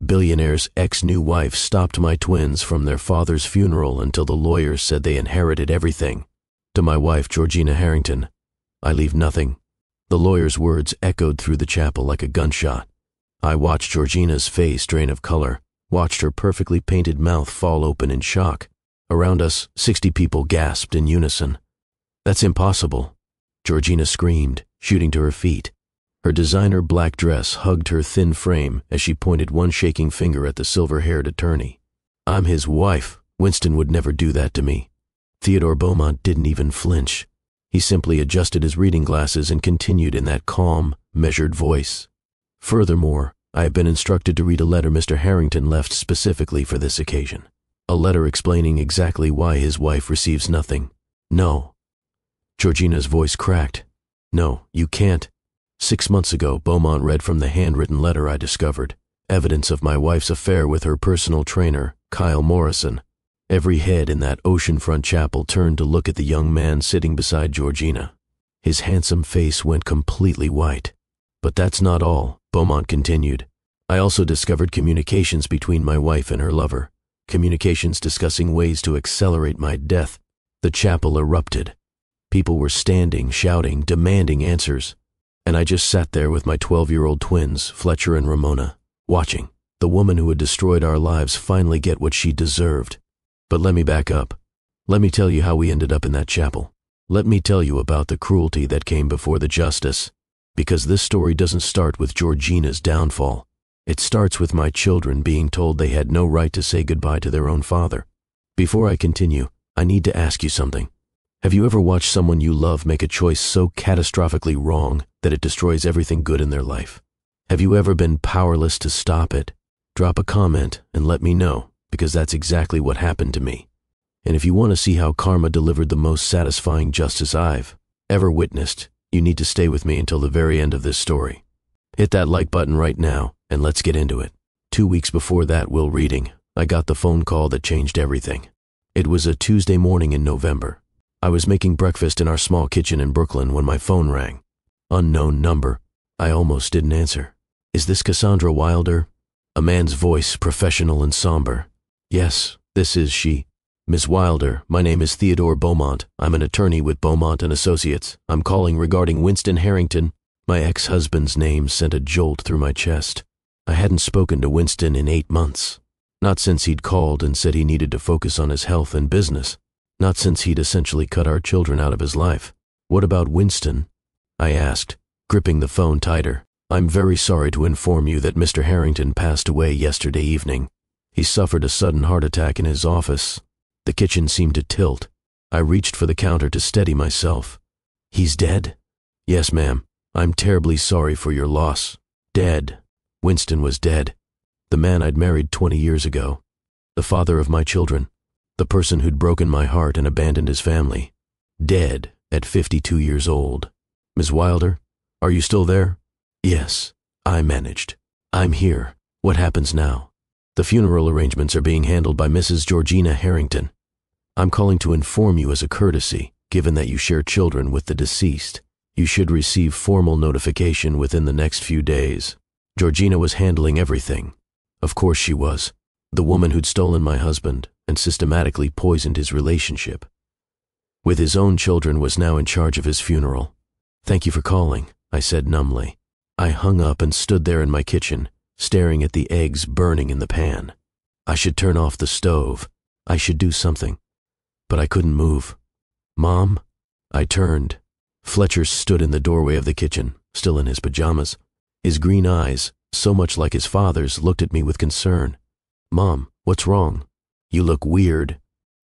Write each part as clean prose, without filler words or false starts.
Billionaire's ex-new wife stopped my twins from their father's funeral until the lawyers said they inherited everything. To my wife, Georgina Harrington, I leave nothing. The lawyer's words echoed through the chapel like a gunshot. I watched Georgina's face drain of color, watched her perfectly painted mouth fall open in shock. Around us, 60 people gasped in unison. "That's impossible," Georgina screamed, shooting to her feet. Her designer black dress hugged her thin frame as she pointed one shaking finger at the silver-haired attorney. "I'm his wife. Winston would never do that to me." Theodore Beaumont didn't even flinch. He simply adjusted his reading glasses and continued in that calm, measured voice. "Furthermore, I have been instructed to read a letter Mr. Harrington left specifically for this occasion. A letter explaining exactly why his wife receives nothing." "No." Georgina's voice cracked. "No, you can't." 6 months ago, Beaumont read from the handwritten letter I discovered, evidence of my wife's affair with her personal trainer, Kyle Morrison. Every head in that oceanfront chapel turned to look at the young man sitting beside Georgina. His handsome face went completely white. "But that's not all," Beaumont continued. "I also discovered communications between my wife and her lover, communications discussing ways to accelerate my death." The chapel erupted. People were standing, shouting, demanding answers. And I just sat there with my 12-year-old twins, Fletcher and Ramona, watching the woman who had destroyed our lives finally get what she deserved. But let me back up. Let me tell you how we ended up in that chapel. Let me tell you about the cruelty that came before the justice. Because this story doesn't start with Georgina's downfall. It starts with my children being told they had no right to say goodbye to their own father. Before I continue, I need to ask you something. Have you ever watched someone you love make a choice so catastrophically wrong that it destroys everything good in their life? Have you ever been powerless to stop it? Drop a comment and let me know, because that's exactly what happened to me. And if you want to see how karma delivered the most satisfying justice I've ever witnessed, you need to stay with me until the very end of this story. Hit that like button right now, and let's get into it. 2 weeks before that Will reading, I got the phone call that changed everything. It was a Tuesday morning in November. I was making breakfast in our small kitchen in Brooklyn when my phone rang. Unknown number. I almost didn't answer. "Is this Cassandra Wilder?" A man's voice, professional and somber. "Yes, this is she." "Miss Wilder, my name is Theodore Beaumont. I'm an attorney with Beaumont and Associates. I'm calling regarding Winston Harrington." My ex-husband's name sent a jolt through my chest. I hadn't spoken to Winston in 8 months. Not since he'd called and said he needed to focus on his health and business. Not since he'd essentially cut our children out of his life. "What about Winston?" I asked, gripping the phone tighter. "I'm very sorry to inform you that Mr. Harrington passed away yesterday evening. He suffered a sudden heart attack in his office." The kitchen seemed to tilt. I reached for the counter to steady myself. "He's dead?" "Yes, ma'am. I'm terribly sorry for your loss." "Dead." Winston was dead. The man I'd married 20 years ago. The father of my children. The person who'd broken my heart and abandoned his family. Dead at 52 years old. "Miss Wilder, are you still there?" "Yes," I managed. "I'm here. What happens now?" "The funeral arrangements are being handled by Mrs. Georgina Harrington. I'm calling to inform you as a courtesy, given that you share children with the deceased. You should receive formal notification within the next few days." Georgina was handling everything. Of course she was. The woman who'd stolen my husband and systematically poisoned his relationship with his own children was now in charge of his funeral. "Thank you for calling," I said numbly. I hung up and stood there in my kitchen, staring at the eggs burning in the pan. I should turn off the stove. I should do something. But I couldn't move. "Mom?" I turned. Fletcher stood in the doorway of the kitchen, still in his pajamas. His green eyes, so much like his father's, looked at me with concern. "Mom, what's wrong? You look weird.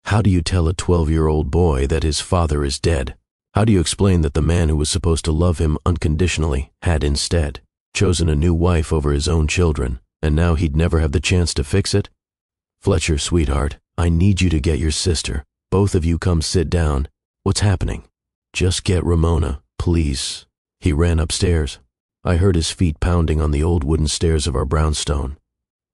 How do you tell a 12-year-old boy that his father is dead? How do you explain that the man who was supposed to love him unconditionally had instead chosen a new wife over his own children, and now he'd never have the chance to fix it?" "Fletcher, sweetheart, I need you to get your sister. Both of you come sit down. What's happening?" "Just get Ramona, please." He ran upstairs. I heard his feet pounding on the old wooden stairs of our brownstone.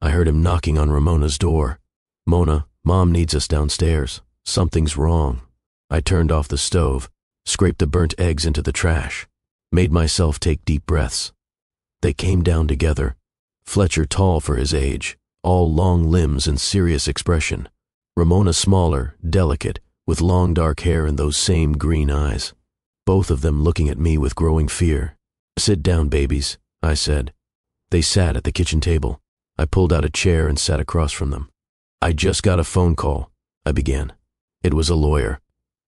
I heard him knocking on Ramona's door. "Mona, Mom needs us downstairs. Something's wrong." I turned off the stove, scraped the burnt eggs into the trash, made myself take deep breaths. They came down together. Fletcher tall for his age, all long limbs and serious expression. Ramona smaller, delicate, with long dark hair and those same green eyes. Both of them looking at me with growing fear. "Sit down, babies," I said. They sat at the kitchen table. I pulled out a chair and sat across from them. "I just got a phone call," I began. It was a lawyer.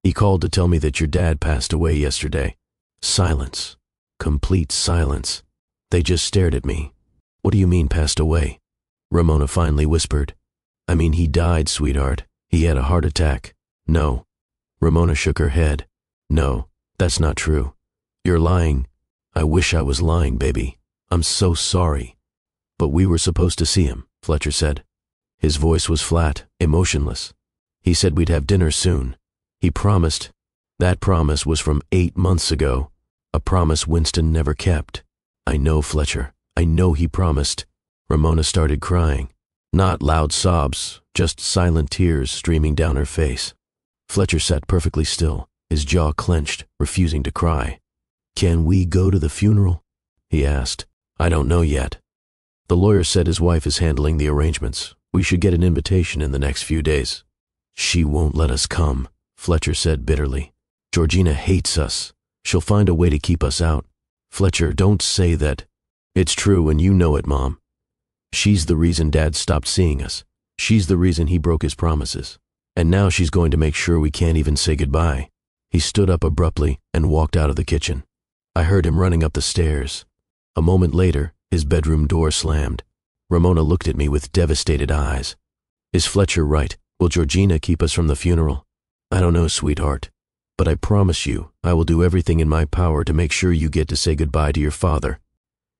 "He called to tell me that your dad passed away yesterday." Silence. Complete silence. They just stared at me. "What do you mean passed away?" Ramona finally whispered. "I mean he died, sweetheart. He had a heart attack." "No." Ramona shook her head. "No, that's not true. You're lying." "I wish I was lying, baby. I'm so sorry." "But we were supposed to see him," Fletcher said. His voice was flat, emotionless. "He said we'd have dinner soon. He promised." That promise was from 8 months ago, a promise Winston never kept. "I know, Fletcher. I know he promised." Ramona started crying. Not loud sobs, just silent tears streaming down her face. Fletcher sat perfectly still, his jaw clenched, refusing to cry. "Can we go to the funeral?" he asked. "I don't know yet." The lawyer said his wife is handling the arrangements. We should get an invitation in the next few days. "She won't let us come," Fletcher said bitterly. "Georgina hates us. She'll find a way to keep us out." "Fletcher, don't say that." "It's true, and you know it, Mom. She's the reason Dad stopped seeing us. She's the reason he broke his promises. And now she's going to make sure we can't even say goodbye." He stood up abruptly and walked out of the kitchen. I heard him running up the stairs. A moment later, his bedroom door slammed. Ramona looked at me with devastated eyes. "Is Fletcher right? Will Georgina keep us from the funeral?" "I don't know, sweetheart. But I promise you, I will do everything in my power to make sure you get to say goodbye to your father."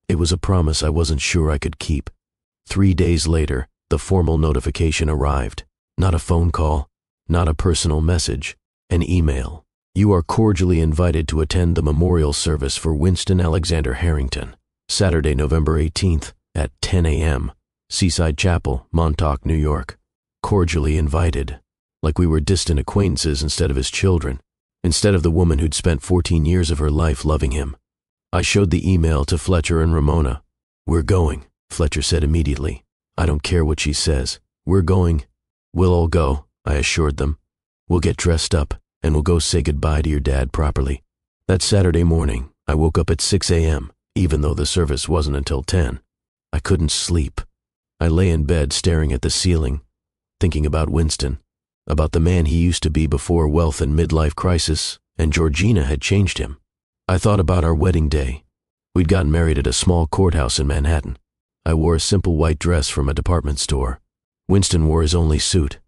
It was a promise I wasn't sure I could keep. 3 days later, the formal notification arrived. Not a phone call, not a personal message, an email. "You are cordially invited to attend the memorial service for Winston Alexander Harrington, Saturday, November 18th at 10 a.m., Seaside Chapel, Montauk, New York." Cordially invited. Like we were distant acquaintances instead of his children, instead of the woman who'd spent 14 years of her life loving him. I showed the email to Fletcher and Ramona. "We're going," Fletcher said immediately. "I don't care what she says. We're going." "We'll all go," I assured them. "We'll get dressed up, and we'll go say goodbye to your dad properly." That Saturday morning, I woke up at 6 a.m., even though the service wasn't until 10. I couldn't sleep. I lay in bed staring at the ceiling, thinking about Winston, about the man he used to be before wealth and midlife crisis, and Georgina had changed him. I thought about our wedding day. We'd gotten married at a small courthouse in Manhattan. I wore a simple white dress from a department store. Winston wore his only suit.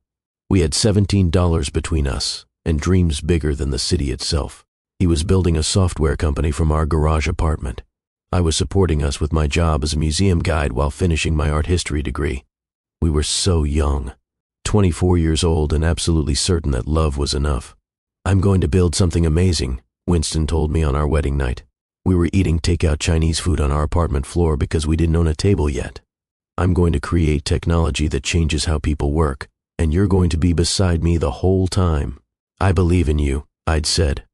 We had $17 between us, and dreams bigger than the city itself. He was building a software company from our garage apartment. I was supporting us with my job as a museum guide while finishing my art history degree. We were so young, 24 years old and absolutely certain that love was enough. "I'm going to build something amazing," Winston told me on our wedding night. We were eating takeout Chinese food on our apartment floor because we didn't own a table yet. "I'm going to create technology that changes how people work, and you're going to be beside me the whole time. I believe in you," I'd said.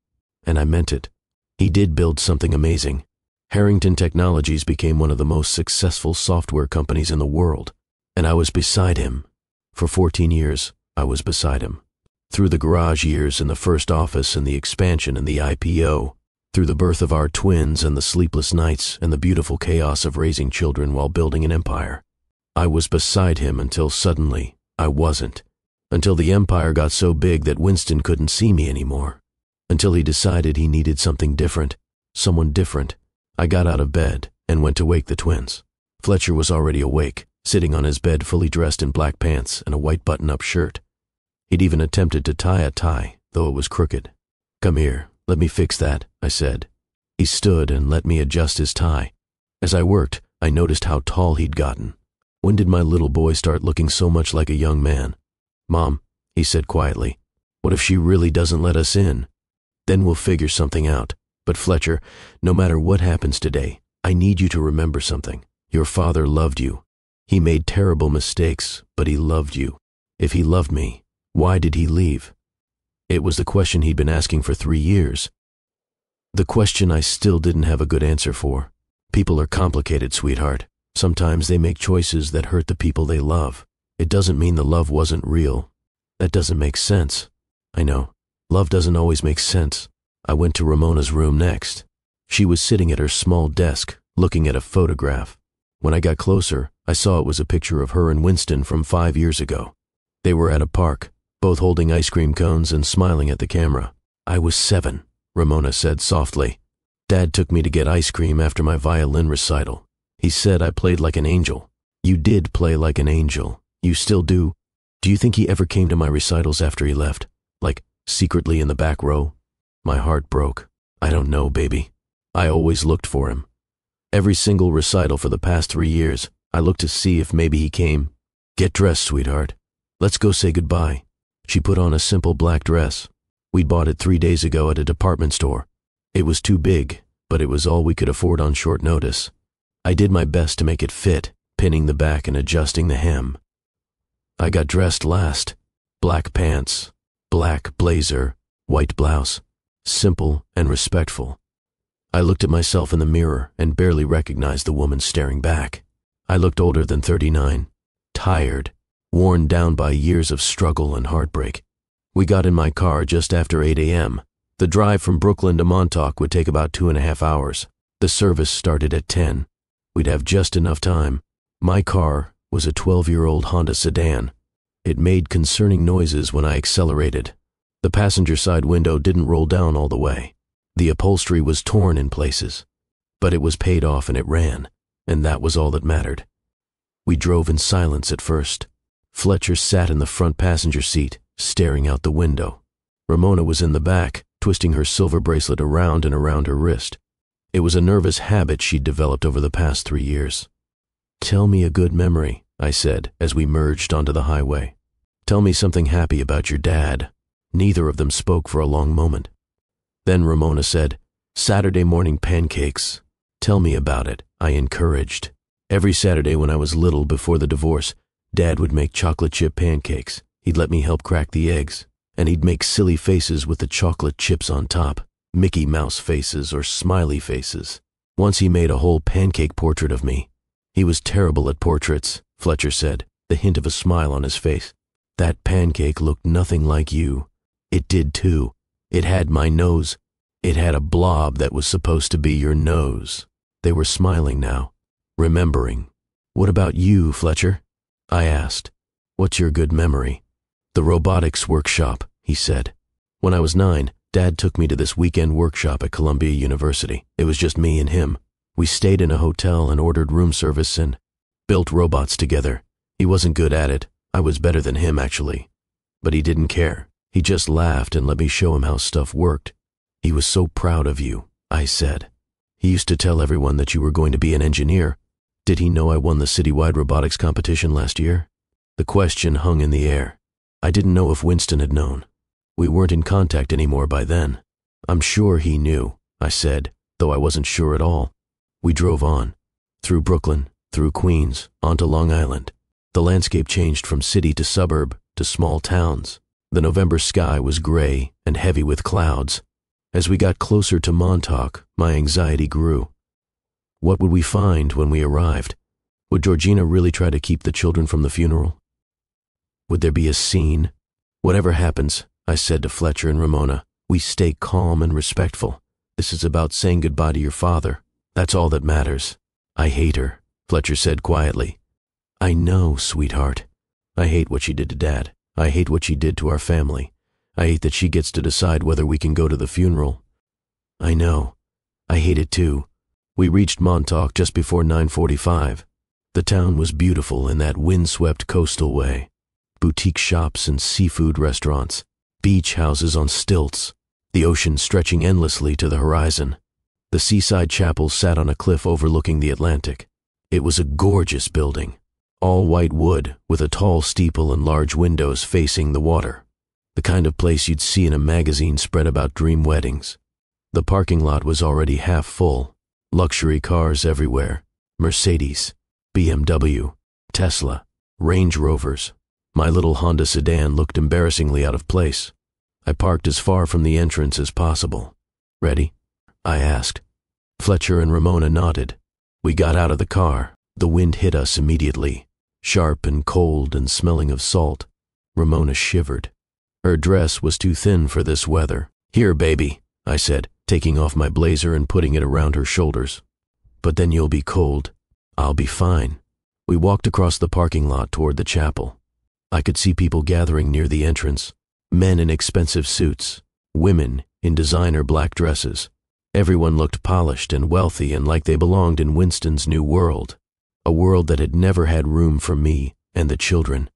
And I meant it. He did build something amazing. Harrington Technologies became one of the most successful software companies in the world, and I was beside him. For 14 years, I was beside him. Through the garage years and the first office and the expansion and the IPO, through the birth of our twins and the sleepless nights and the beautiful chaos of raising children while building an empire. I was beside him until suddenly I wasn't. Until the empire got so big that Winston couldn't see me anymore. Until he decided he needed something different, someone different. I got out of bed and went to wake the twins. Fletcher was already awake, sitting on his bed fully dressed in black pants and a white button-up shirt. He'd even attempted to tie a tie, though it was crooked. "Come here, let me fix that," I said. He stood and let me adjust his tie. As I worked, I noticed how tall he'd gotten. When did my little boy start looking so much like a young man? "Mom," he said quietly, "what if she really doesn't let us in? Then we'll figure something out. But Fletcher, no matter what happens today, I need you to remember something. Your father loved you. He made terrible mistakes, but he loved you. If he loved me, why did he leave?" It was the question he'd been asking for 3 years. The question I still didn't have a good answer for. People are complicated, sweetheart. Sometimes they make choices that hurt the people they love. It doesn't mean the love wasn't real. That doesn't make sense. I know. Love doesn't always make sense. I went to Ramona's room next. She was sitting at her small desk, looking at a photograph. When I got closer, I saw it was a picture of her and Winston from 5 years ago. They were at a park, both holding ice cream cones and smiling at the camera. I was 7, Ramona said softly. Dad took me to get ice cream after my violin recital. He said I played like an angel. You did play like an angel. You still do. Do you think he ever came to my recitals after he left? Like, secretly in the back row? My heart broke. I don't know, baby. I always looked for him. Every single recital for the past 3 years, I looked to see if maybe he came. Get dressed, sweetheart. Let's go say goodbye. She put on a simple black dress. We'd bought it 3 days ago at a department store. It was too big, but it was all we could afford on short notice. I did my best to make it fit, pinning the back and adjusting the hem. I got dressed last. Black pants, black blazer, white blouse. Simple and respectful. I looked at myself in the mirror and barely recognized the woman staring back. I looked older than 39, tired, worn down by years of struggle and heartbreak. We got in my car just after 8 a.m. The drive from Brooklyn to Montauk would take about 2.5 hours. The service started at 10. We'd have just enough time. My car was a 12-year-old Honda sedan. It made concerning noises when I accelerated. The passenger side window didn't roll down all the way. The upholstery was torn in places. But it was paid off and it ran, and that was all that mattered. We drove in silence at first. Fletcher sat in the front passenger seat, staring out the window. Ramona was in the back, twisting her silver bracelet around and around her wrist. It was a nervous habit she'd developed over the past 3 years. Tell me a good memory, I said as we merged onto the highway. Tell me something happy about your dad. Neither of them spoke for a long moment. Then Ramona said, Saturday morning pancakes. Tell me about it, I encouraged. Every Saturday when I was little before the divorce, Dad would make chocolate chip pancakes. He'd let me help crack the eggs, and he'd make silly faces with the chocolate chips on top, Mickey Mouse faces or smiley faces. Once he made a whole pancake portrait of me. He was terrible at portraits, Fletcher said, the hint of a smile on his face. That pancake looked nothing like you. It did too. It had my nose. It had a blob that was supposed to be your nose. They were smiling now, remembering. What about you, Fletcher? I asked. What's your good memory? The robotics workshop, he said. When I was 9, Dad took me to this weekend workshop at Columbia University. It was just me and him. We stayed in a hotel and ordered room service and built robots together. He wasn't good at it. I was better than him, actually. But he didn't care. He just laughed and let me show him how stuff worked. He was so proud of you, I said. He used to tell everyone that you were going to be an engineer. Did he know I won the citywide robotics competition last year? The question hung in the air. I didn't know if Winston had known. We weren't in contact anymore by then. I'm sure he knew, I said, though I wasn't sure at all. We drove on. Through Brooklyn, through Queens, onto Long Island. The landscape changed from city to suburb to small towns. The November sky was gray and heavy with clouds. As we got closer to Montauk, my anxiety grew. What would we find when we arrived? Would Georgina really try to keep the children from the funeral? Would there be a scene? Whatever happens, I said to Fletcher and Ramona, we stay calm and respectful. This is about saying goodbye to your father. That's all that matters. I hate her, Fletcher said quietly. I know, sweetheart. I hate what she did to Dad. I hate what she did to our family. I hate that she gets to decide whether we can go to the funeral. I know. I hate it too. We reached Montauk just before 9:45. The town was beautiful in that windswept coastal way. Boutique shops and seafood restaurants, beach houses on stilts, the ocean stretching endlessly to the horizon. The seaside chapel sat on a cliff overlooking the Atlantic. It was a gorgeous building, all white wood with a tall steeple and large windows facing the water. The kind of place you'd see in a magazine spread about dream weddings. The parking lot was already half full. Luxury cars everywhere. Mercedes, BMW, Tesla, Range Rovers. My little Honda sedan looked embarrassingly out of place. I parked as far from the entrance as possible. Ready? I asked. Fletcher and Ramona nodded. We got out of the car. The wind hit us immediately, sharp and cold and smelling of salt. Ramona shivered. Her dress was too thin for this weather. "Here, baby," I said, taking off my blazer and putting it around her shoulders. "But then you'll be cold." "I'll be fine." We walked across the parking lot toward the chapel. I could see people gathering near the entrance, men in expensive suits, women in designer black dresses. Everyone looked polished and wealthy and like they belonged in Winston's new world, a world that had never had room for me and the children.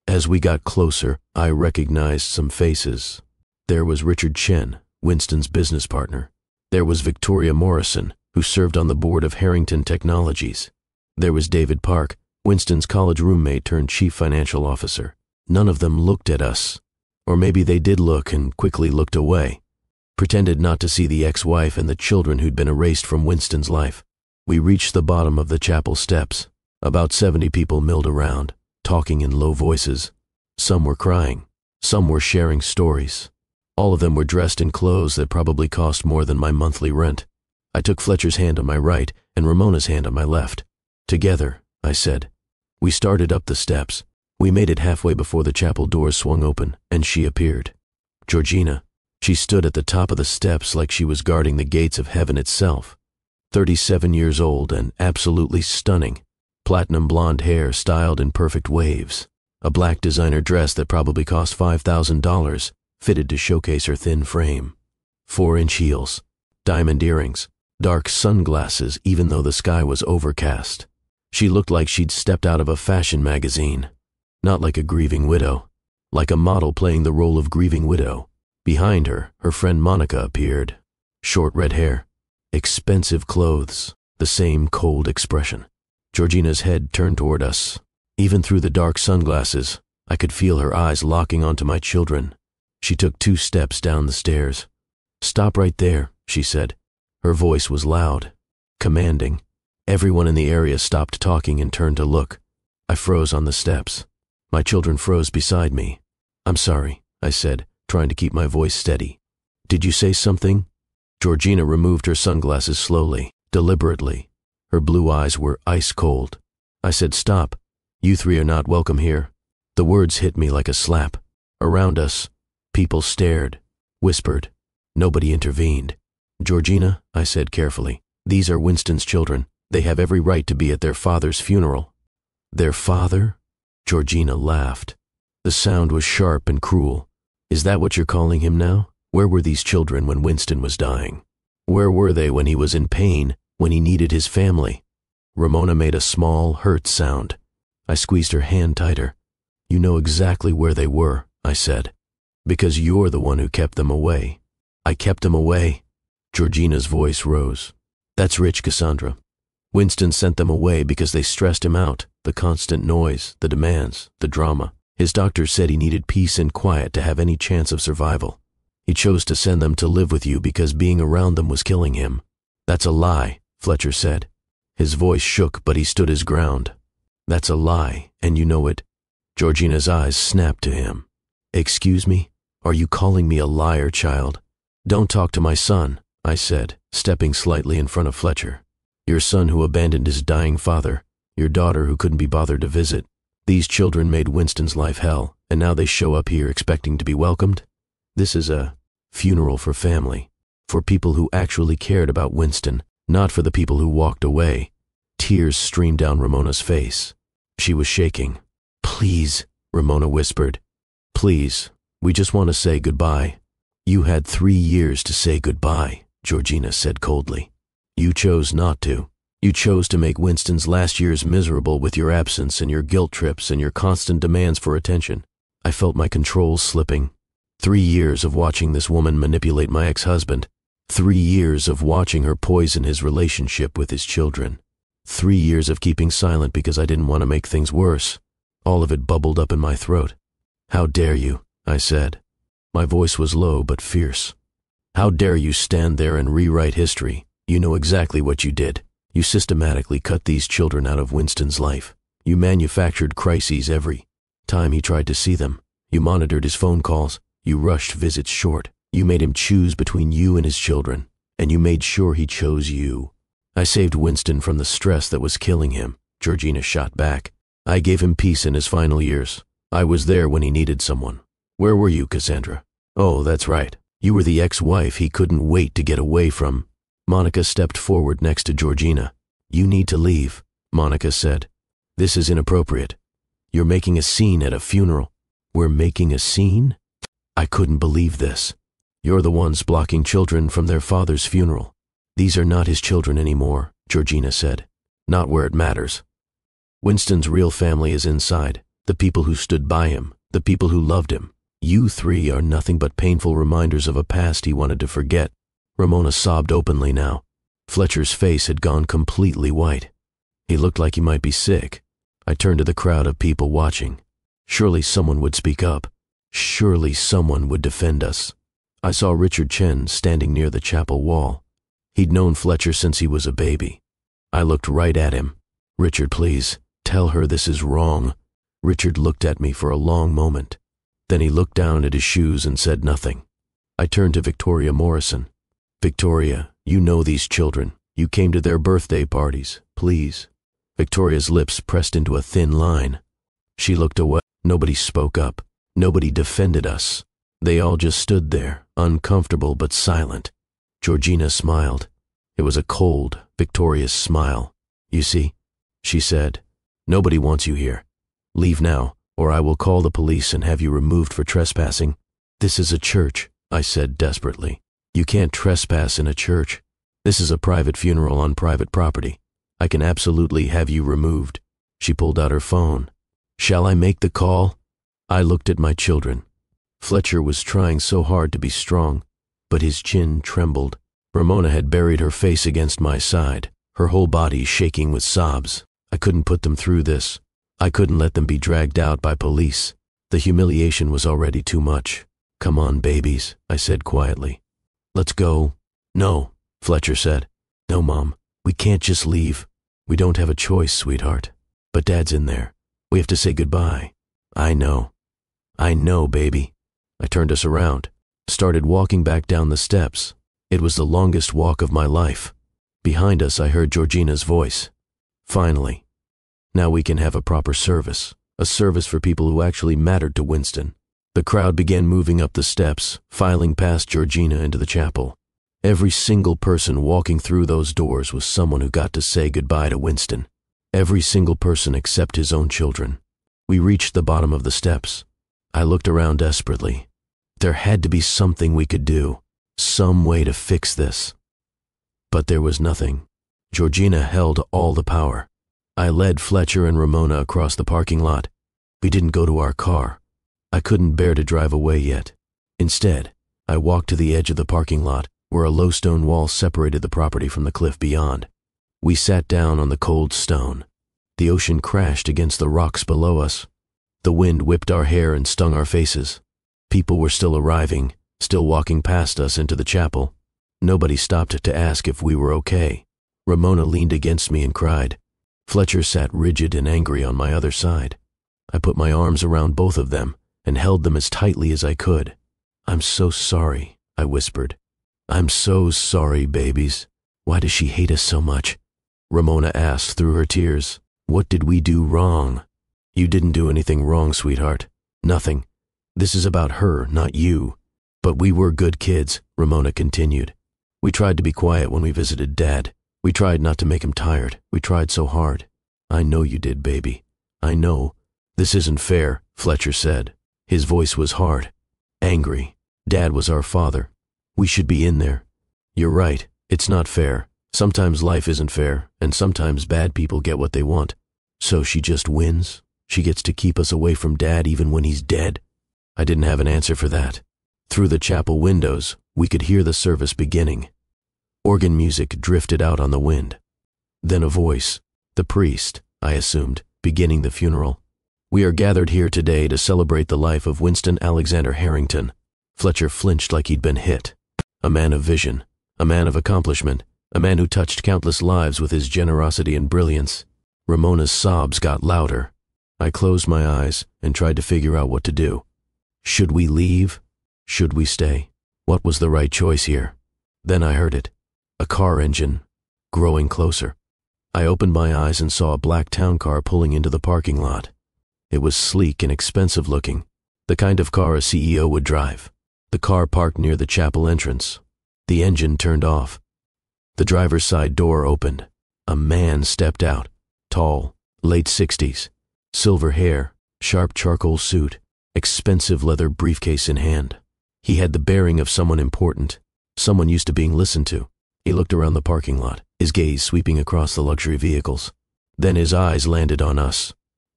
As we got closer, I recognized some faces. There was Richard Chen, Winston's business partner. There was Victoria Morrison, who served on the board of Harrington Technologies. There was David Park, Winston's college roommate turned chief financial officer. None of them looked at us. Or maybe they did look and quickly looked away, pretended not to see the ex-wife and the children who'd been erased from Winston's life. We reached the bottom of the chapel steps. About 70 people milled around, talking in low voices. Some were crying. Some were sharing stories. All of them were dressed in clothes that probably cost more than my monthly rent. I took Fletcher's hand on my right and Ramona's hand on my left. "Together," I said. We started up the steps. We made it halfway before the chapel doors swung open, and she appeared. Georgina. She stood at the top of the steps like she was guarding the gates of heaven itself. 37 years old and absolutely stunning. Platinum blonde hair styled in perfect waves. A black designer dress that probably cost $5,000, fitted to showcase her thin frame. 4-inch heels, diamond earrings, dark sunglasses even though the sky was overcast. She looked like she'd stepped out of a fashion magazine. Not like a grieving widow, like a model playing the role of grieving widow. Behind her, her friend Monica appeared. Short red hair, expensive clothes, the same cold expression. Georgina's head turned toward us. Even through the dark sunglasses, I could feel her eyes locking onto my children. She took 2 steps down the stairs. "Stop right there," she said. Her voice was loud, commanding. Everyone in the area stopped talking and turned to look. I froze on the steps. My children froze beside me. "I'm sorry," I said, trying to keep my voice steady. "Did you say something?" Georgina removed her sunglasses slowly, deliberately. Her blue eyes were ice cold. I said, "Stop. You 3 are not welcome here." The words hit me like a slap. Around us, people stared, whispered. Nobody intervened. "Georgina," I said carefully, "these are Winston's children. They have every right to be at their father's funeral." "Their father?" Georgina laughed. The sound was sharp and cruel. "Is that what you're calling him now? Where were these children when Winston was dying? Where were they when he was in pain, when he needed his family?" Ramona made a small, hurt sound. I squeezed her hand tighter. "You know exactly where they were," I said, "because you're the one who kept them away." "I kept them away?" Georgina's voice rose. "That's rich, Cassandra. Winston sent them away because they stressed him out, the constant noise, the demands, the drama. His doctor said he needed peace and quiet to have any chance of survival. He chose to send them to live with you because being around them was killing him." "That's a lie," Fletcher said. His voice shook, but he stood his ground. "That's a lie, and you know it." Georgina's eyes snapped to him. "Excuse me? Are you calling me a liar, child?" "Don't talk to my son," I said, stepping slightly in front of Fletcher. "Your son who abandoned his dying father, your daughter who couldn't be bothered to visit. These children made Winston's life hell, and now they show up here expecting to be welcomed? This is a funeral for family, for people who actually cared about Winston, not for the people who walked away." Tears streamed down Ramona's face. She was shaking. "Please," Ramona whispered. "Please, we just want to say goodbye." "You had 3 years to say goodbye," Georgina said coldly. "You chose not to. You chose to make Winston's last years miserable with your absence and your guilt trips and your constant demands for attention." I felt my control slipping. 3 years of watching this woman manipulate my ex-husband. 3 years of watching her poison his relationship with his children. 3 years of keeping silent because I didn't want to make things worse. All of it bubbled up in my throat. "How dare you?" I said. My voice was low but fierce. "How dare you stand there and rewrite history? You know exactly what you did. You systematically cut these children out of Winston's life. You manufactured crises every time he tried to see them. You monitored his phone calls. You rushed visits short. You made him choose between you and his children, and you made sure he chose you. I saved Winston from the stress that was killing him, Georgina shot back. I gave him peace in his final years. I was there when he needed someone. Where were you, Cassandra? Oh, that's right. You were the ex-wife he couldn't wait to get away from. Monica stepped forward next to Georgina. You need to leave, Monica said. This is inappropriate. You're making a scene at a funeral. We're making a scene? I couldn't believe this. You're the ones blocking children from their father's funeral. These are not his children anymore, Georgina said. Not where it matters. Winston's real family is inside, the people who stood by him, the people who loved him. You three are nothing but painful reminders of a past he wanted to forget. Ramona sobbed openly now. Fletcher's face had gone completely white. He looked like he might be sick. I turned to the crowd of people watching. Surely someone would speak up. Surely someone would defend us. I saw Richard Chen standing near the chapel wall. He'd known Fletcher since he was a baby. I looked right at him. Richard, please, tell her this is wrong. Richard looked at me for a long moment. Then he looked down at his shoes and said nothing. I turned to Victoria Morrison. Victoria, you know these children. You came to their birthday parties. Please. Victoria's lips pressed into a thin line. She looked away. Nobody spoke up. Nobody defended us. They all just stood there, uncomfortable but silent. Georgina smiled. It was a cold, victorious smile. You see, she said, nobody wants you here. Leave now, or I will call the police and have you removed for trespassing. This is a church, I said desperately. You can't trespass in a church. This is a private funeral on private property. I can absolutely have you removed. She pulled out her phone. Shall I make the call? I looked at my children. Fletcher was trying so hard to be strong, but his chin trembled. Ramona had buried her face against my side, her whole body shaking with sobs. I couldn't put them through this. I couldn't let them be dragged out by police. The humiliation was already too much. Come on, babies, I said quietly. Let's go. No, Fletcher said. No, Mom, we can't just leave. We don't have a choice, sweetheart. But Dad's in there. We have to say goodbye. I know, baby. I turned us around, started walking back down the steps. It was the longest walk of my life. Behind us, I heard Georgina's voice. Finally. Now we can have a proper service, a service for people who actually mattered to Winston. The crowd began moving up the steps, filing past Georgina into the chapel. Every single person walking through those doors was someone who got to say goodbye to Winston. Every single person except his own children. We reached the bottom of the steps. I looked around desperately. There had to be something we could do, some way to fix this. But there was nothing. Georgina held all the power. I led Fletcher and Ramona across the parking lot. We didn't go to our car. I couldn't bear to drive away yet. Instead, I walked to the edge of the parking lot, where a low stone wall separated the property from the cliff beyond. We sat down on the cold stone. The ocean crashed against the rocks below us. The wind whipped our hair and stung our faces. People were still arriving, still walking past us into the chapel. Nobody stopped to ask if we were okay. Ramona leaned against me and cried. Fletcher sat rigid and angry on my other side. I put my arms around both of them and held them as tightly as I could. I'm so sorry, I whispered. I'm so sorry, babies. Why does she hate us so much? Ramona asked through her tears. What did we do wrong? You didn't do anything wrong, sweetheart. Nothing. This is about her, not you. But we were good kids, Ramona continued. We tried to be quiet when we visited Dad. We tried not to make him tired. We tried so hard. I know you did, baby. I know. This isn't fair, Fletcher said. His voice was hard, angry. Dad was our father. We should be in there. You're right. It's not fair. Sometimes life isn't fair, and sometimes bad people get what they want. So she just wins? She gets to keep us away from Dad even when he's dead? I didn't have an answer for that. Through the chapel windows, we could hear the service beginning. Organ music drifted out on the wind. Then a voice, the priest, I assumed, beginning the funeral. We are gathered here today to celebrate the life of Winston Alexander Harrington. Fletcher flinched like he'd been hit. A man of vision, a man of accomplishment, a man who touched countless lives with his generosity and brilliance. Ramona's sobs got louder. I closed my eyes and tried to figure out what to do. Should we leave? Should we stay? What was the right choice here? Then I heard it. A car engine, growing closer. I opened my eyes and saw a black town car pulling into the parking lot. It was sleek and expensive looking, the kind of car a CEO would drive. The car parked near the chapel entrance. The engine turned off. The driver's side door opened. A man stepped out, tall, late 60s, silver hair, sharp charcoal suit, expensive leather briefcase in hand. He had the bearing of someone important, someone used to being listened to. He looked around the parking lot, his gaze sweeping across the luxury vehicles. Then his eyes landed on us,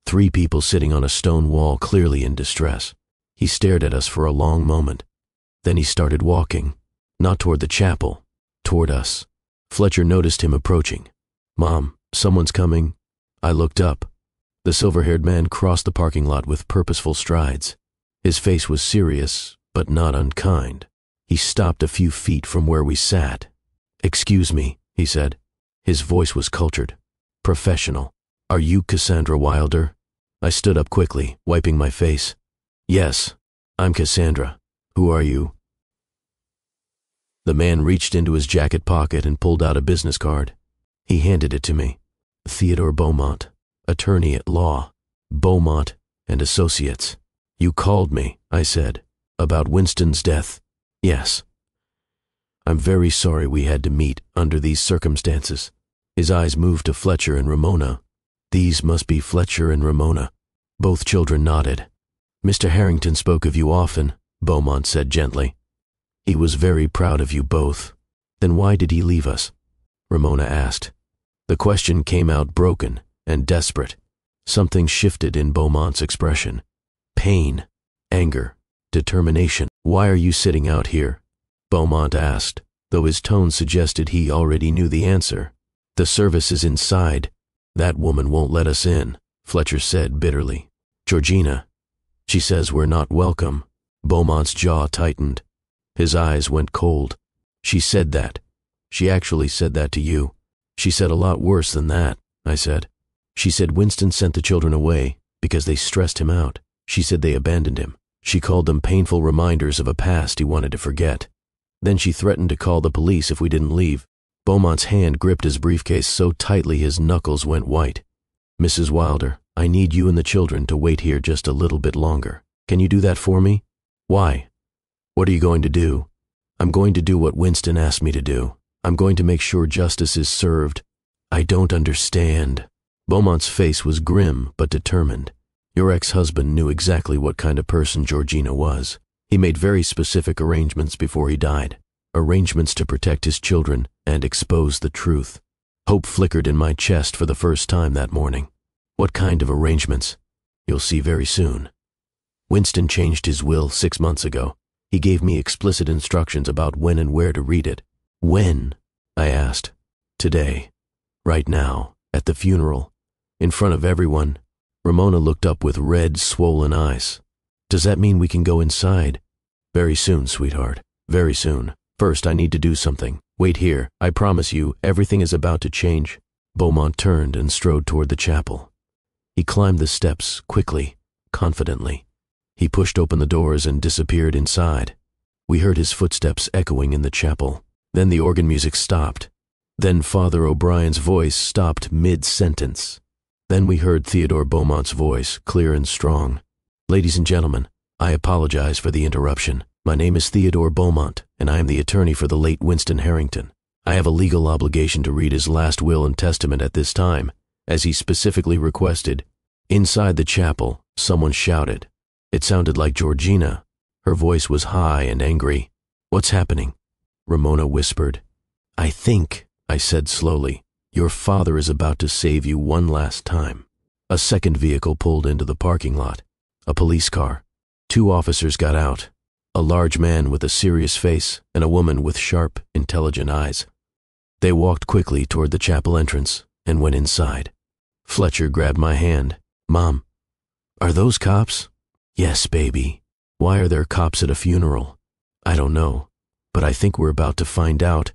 3 people sitting on a stone wall, clearly in distress. He stared at us for a long moment. Then he started walking, not toward the chapel, toward us. Fletcher noticed him approaching. "Mom, someone's coming." I looked up. The silver-haired man crossed the parking lot with purposeful strides. His face was serious, but not unkind. He stopped a few feet from where we sat. "Excuse me," he said. His voice was cultured, professional. "Are you Cassandra Wilder?" I stood up quickly, wiping my face. "Yes, I'm Cassandra. Who are you?" The man reached into his jacket pocket and pulled out a business card. He handed it to me. "Theodore Beaumont, attorney at law, Beaumont and Associates." "You called me," I said, "about Winston's death." "Yes." "I'm very sorry we had to meet under these circumstances." His eyes moved to Fletcher and Ramona. "These must be Fletcher and Ramona." Both children nodded. "Mr. Harrington spoke of you often," Beaumont said gently. "He was very proud of you both." "Then why did he leave us?" Ramona asked. The question came out broken and desperate. Something shifted in Beaumont's expression. Pain, anger, determination. "Why are you sitting out here?" Beaumont asked, though his tone suggested he already knew the answer. "The service is inside. That woman won't let us in," Fletcher said bitterly. "Georgina. She says we're not welcome." Beaumont's jaw tightened. His eyes went cold. "She said that. She actually said that to you." "She said a lot worse than that," I said. "She said Winston sent the children away because they stressed him out. She said they abandoned him. She called them painful reminders of a past he wanted to forget. Then she threatened to call the police if we didn't leave." Beaumont's hand gripped his briefcase so tightly his knuckles went white. "Mrs. Wilder, I need you and the children to wait here just a little bit longer. Can you do that for me?" "Why?" "What are you going to do?" "I'm going to do what Winston asked me to do. I'm going to make sure justice is served." "I don't understand." Beaumont's face was grim but determined. "Your ex-husband knew exactly what kind of person Georgina was. He made very specific arrangements before he died. Arrangements to protect his children and expose the truth." Hope flickered in my chest for the first time that morning. "What kind of arrangements?" "You'll see very soon. Winston changed his will 6 months ago. He gave me explicit instructions about when and where to read it." "When?" I asked. "Today. Right now. At the funeral. In front of everyone." Ramona looked up with red, swollen eyes. "Does that mean we can go inside?" "Very soon, sweetheart. Very soon. First, I need to do something. Wait here. I promise you, everything is about to change." Beaumont turned and strode toward the chapel. He climbed the steps quickly, confidently. He pushed open the doors and disappeared inside. We heard his footsteps echoing in the chapel. Then the organ music stopped. Then Father O'Brien's voice stopped mid-sentence. Then we heard Theodore Beaumont's voice, clear and strong. "Ladies and gentlemen, I apologize for the interruption. My name is Theodore Beaumont, and I am the attorney for the late Winston Harrington. I have a legal obligation to read his last will and testament at this time, as he specifically requested." Inside the chapel, someone shouted. It sounded like Georgina. Her voice was high and angry. "What's happening?" Ramona whispered. "I think," I said slowly, "your father is about to save you one last time." A second vehicle pulled into the parking lot. A police car. 2 officers got out. A large man with a serious face and a woman with sharp, intelligent eyes. They walked quickly toward the chapel entrance and went inside. Fletcher grabbed my hand. "Mom, are those cops?" "Yes, baby." "Why are there cops at a funeral?" "I don't know, but I think we're about to find out."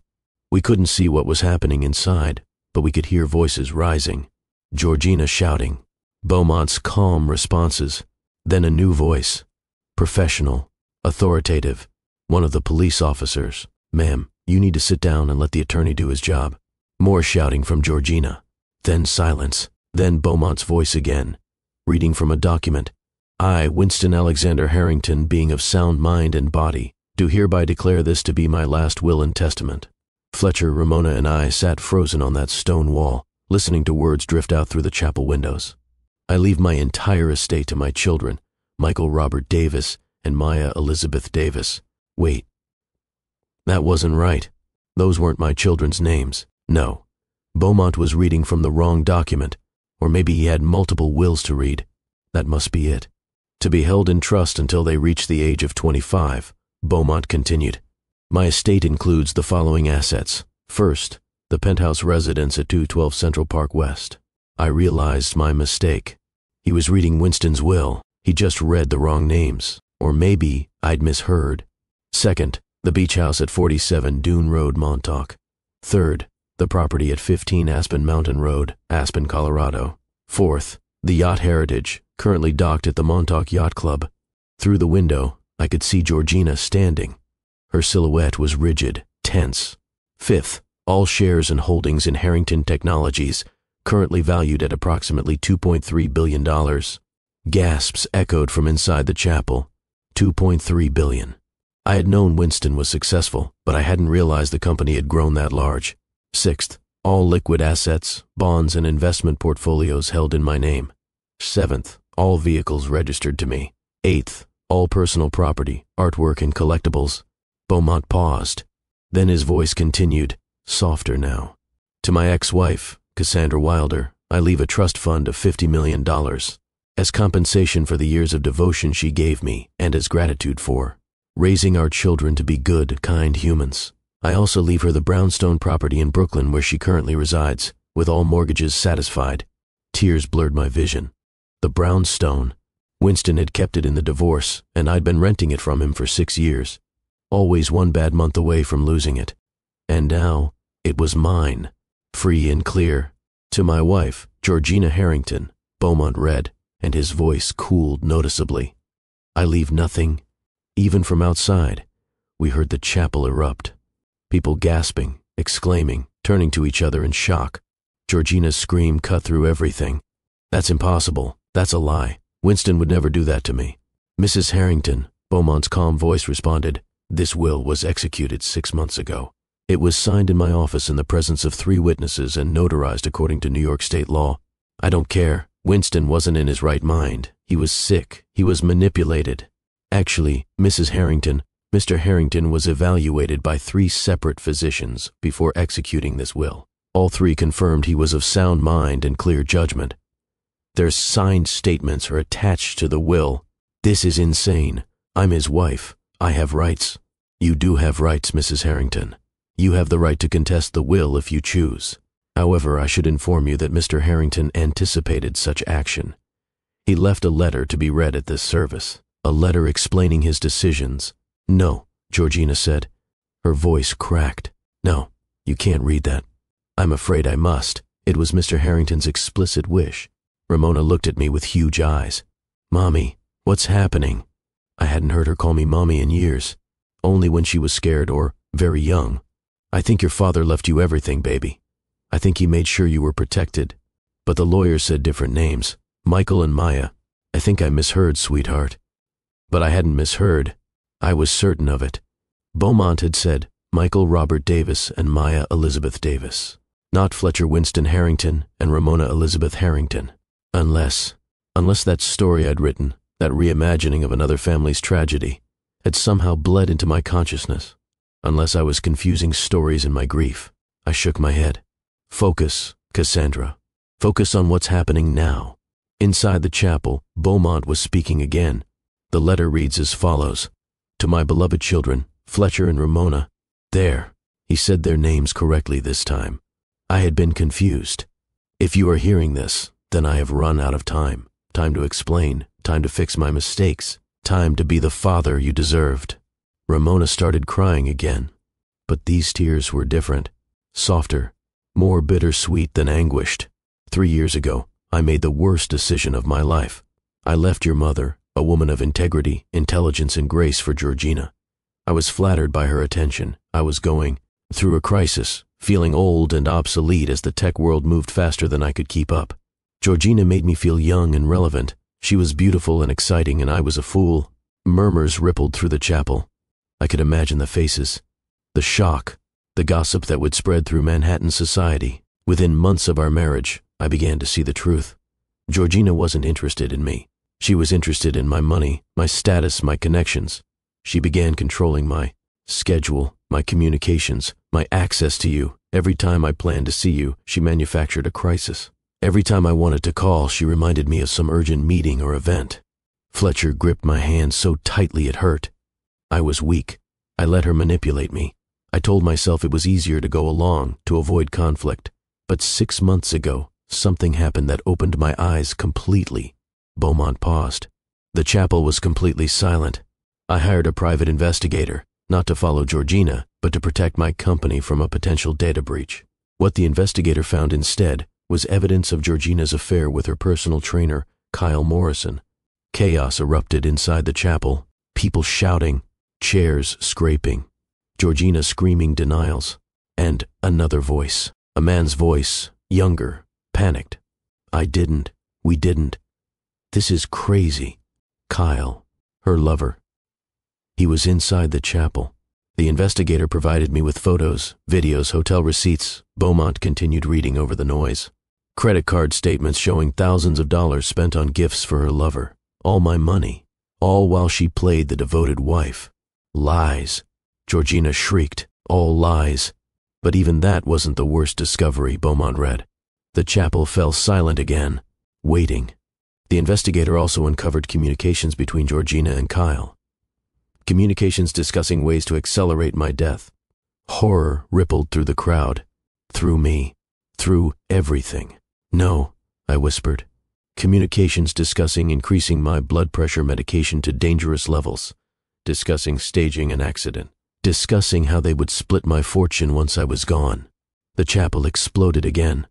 We couldn't see what was happening inside, but we could hear voices rising. Georgina shouting. Beaumont's calm responses. Then a new voice. Professional, authoritative. One of the police officers. "Ma'am, you need to sit down and let the attorney do his job." More shouting from Georgina. Then silence. Then Beaumont's voice again, reading from a document. I, Winston Alexander Harrington, being of sound mind and body, do hereby declare this to be my last will and testament. Fletcher, Ramona, and I sat frozen on that stone wall, listening to words drift out through the chapel windows. I leave my entire estate to my children, Michael Robert Davis and Maya Elizabeth Davis. Wait. That wasn't right. Those weren't my children's names. No. Beaumont was reading from the wrong document, or maybe he had multiple wills to read. That must be it. To be held in trust until they reach the age of 25, Beaumont continued. My estate includes the following assets. First, the penthouse residence at 212 Central Park West. I realized my mistake. He was reading Winston's will. He just read the wrong names. Or maybe I'd misheard. Second, the beach house at 47 Dune Road, Montauk. Third, the property at 15 Aspen Mountain Road, Aspen, Colorado. Fourth, the yacht Heritage, currently docked at the Montauk Yacht Club. Through the window, I could see Georgina standing. Her silhouette was rigid, tense. Fifth, all shares and holdings in Harrington Technologies, currently valued at approximately $2.3 billion. Gasps echoed from inside the chapel. $2.3 billion. I had known Winston was successful, but I hadn't realized the company had grown that large. Sixth, all liquid assets, bonds, and investment portfolios held in my name. Seventh, all vehicles registered to me. Eighth, all personal property, artwork, and collectibles. Beaumont paused. Then his voice continued, softer now. To my ex-wife, Cassandra Wilder, I leave a trust fund of $50 million, as compensation for the years of devotion she gave me and as gratitude for raising our children to be good, kind humans. I also leave her the brownstone property in Brooklyn where she currently resides, with all mortgages satisfied. Tears blurred my vision. The brownstone. Winston had kept it in the divorce, and I'd been renting it from him for 6 years. Always one bad month away from losing it. And now, it was mine, free and clear. To my wife, Georgina Harrington, Beaumont read, and his voice cooled noticeably. I leave nothing. Even from outside, we heard the chapel erupt. People gasping, exclaiming, turning to each other in shock. Georgina's scream cut through everything. That's impossible. That's a lie. Winston would never do that to me. Mrs. Harrington, Beaumont's calm voice responded, this will was executed 6 months ago. It was signed in my office in the presence of 3 witnesses and notarized according to New York state law. I don't care. Winston wasn't in his right mind. He was sick. He was manipulated. Actually, Mrs. Harrington, Mr. Harrington was evaluated by 3 separate physicians before executing this will. All 3 confirmed he was of sound mind and clear judgment. Their signed statements are attached to the will. This is insane. I'm his wife. I have rights. You do have rights, Mrs. Harrington. You have the right to contest the will if you choose. However, I should inform you that Mr. Harrington anticipated such action. He left a letter to be read at this service, a letter explaining his decisions. No, Georgina said. Her voice cracked. No, you can't read that. I'm afraid I must. It was Mr. Harrington's explicit wish. Ramona looked at me with huge eyes. Mommy, what's happening? I hadn't heard her call me Mommy in years, only when she was scared or very young. I think your father left you everything, baby. I think he made sure you were protected. But the lawyers said different names, Michael and Maya. I think I misheard, sweetheart. But I hadn't misheard. I was certain of it. Beaumont had said Michael Robert Davis and Maya Elizabeth Davis, not Fletcher Winston Harrington and Ramona Elizabeth Harrington. Unless that story I'd written, that reimagining of another family's tragedy, had somehow bled into my consciousness. Unless I was confusing stories in my grief. I shook my head. Focus, Cassandra. Focus on what's happening now. Inside the chapel, Beaumont was speaking again. The letter reads as follows. To my beloved children, Fletcher and Ramona. There. He said their names correctly this time. I had been confused. If you are hearing this, then I have run out of time. Time to explain. Time to fix my mistakes. Time to be the father you deserved. Ramona started crying again. But these tears were different. Softer. More bittersweet than anguished. 3 years ago, I made the worst decision of my life. I left your mother, a woman of integrity, intelligence, and grace, for Georgina. I was flattered by her attention. I was going through a crisis, feeling old and obsolete as the tech world moved faster than I could keep up. Georgina made me feel young and relevant. She was beautiful and exciting, and I was a fool. Murmurs rippled through the chapel. I could imagine the faces, the shock, the gossip that would spread through Manhattan society. Within months of our marriage, I began to see the truth. Georgina wasn't interested in me. She was interested in my money, my status, my connections. She began controlling my schedule, my communications, my access to you. Every time I planned to see you, she manufactured a crisis. Every time I wanted to call, she reminded me of some urgent meeting or event. Fletcher gripped my hand so tightly it hurt. I was weak. I let her manipulate me. I told myself it was easier to go along, to avoid conflict. But 6 months ago, something happened that opened my eyes completely. Beaumont paused. The chapel was completely silent. I hired a private investigator, not to follow Georgina, but to protect my company from a potential data breach. What the investigator found instead was evidence of Georgina's affair with her personal trainer, Kyle Morrison. Chaos erupted inside the chapel, people shouting, chairs scraping, Georgina screaming denials, and another voice, a man's voice, younger, panicked. We didn't. This is crazy. Kyle, her lover. He was inside the chapel. The investigator provided me with photos, videos, hotel receipts. Beaumont continued reading over the noise. Credit card statements showing thousands of dollars spent on gifts for her lover. All my money. All while she played the devoted wife. Lies. Georgina shrieked. All lies. But even that wasn't the worst discovery, Beaumont read. The chapel fell silent again, waiting. The investigator also uncovered communications between Georgina and Kyle. Communications discussing ways to accelerate my death. Horror rippled through the crowd, through me, through everything. No, I whispered. Communications discussing increasing my blood pressure medication to dangerous levels, discussing staging an accident, discussing how they would split my fortune once I was gone. The chapel exploded again.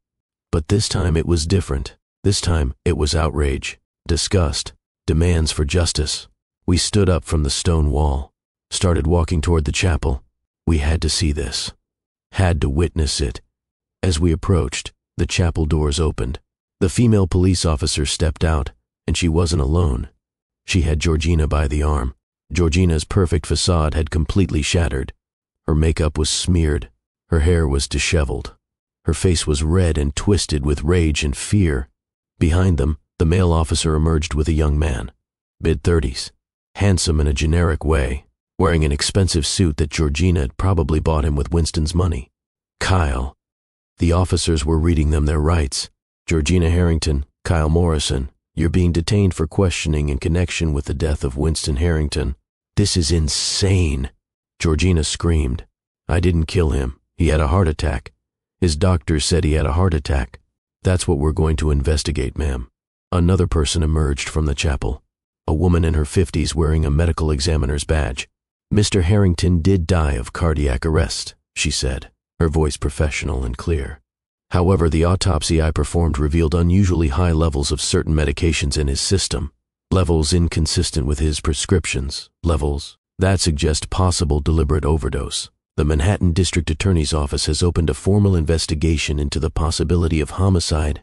But this time it was different. This time it was outrage, disgust, demands for justice. We stood up from the stone wall, started walking toward the chapel. We had to see this, had to witness it. As we approached, the chapel doors opened. The female police officer stepped out, and she wasn't alone. She had Georgina by the arm. Georgina's perfect facade had completely shattered. Her makeup was smeared. Her hair was disheveled. Her face was red and twisted with rage and fear. Behind them, the male officer emerged with a young man, mid-30s, handsome in a generic way, wearing an expensive suit that Georgina had probably bought him with Winston's money. Kyle. The officers were reading them their rights. Georgina Harrington, Kyle Morrison, you're being detained for questioning in connection with the death of Winston Harrington. This is insane. Georgina screamed. I didn't kill him. He had a heart attack. His doctor said he had a heart attack. That's what we're going to investigate, ma'am. Another person emerged from the chapel. A woman in her 50s wearing a medical examiner's badge. Mr. Harrington did die of cardiac arrest, she said, her voice professional and clear. However, the autopsy I performed revealed unusually high levels of certain medications in his system, levels inconsistent with his prescriptions, levels that suggest possible deliberate overdose. The Manhattan District Attorney's Office has opened a formal investigation into the possibility of homicide.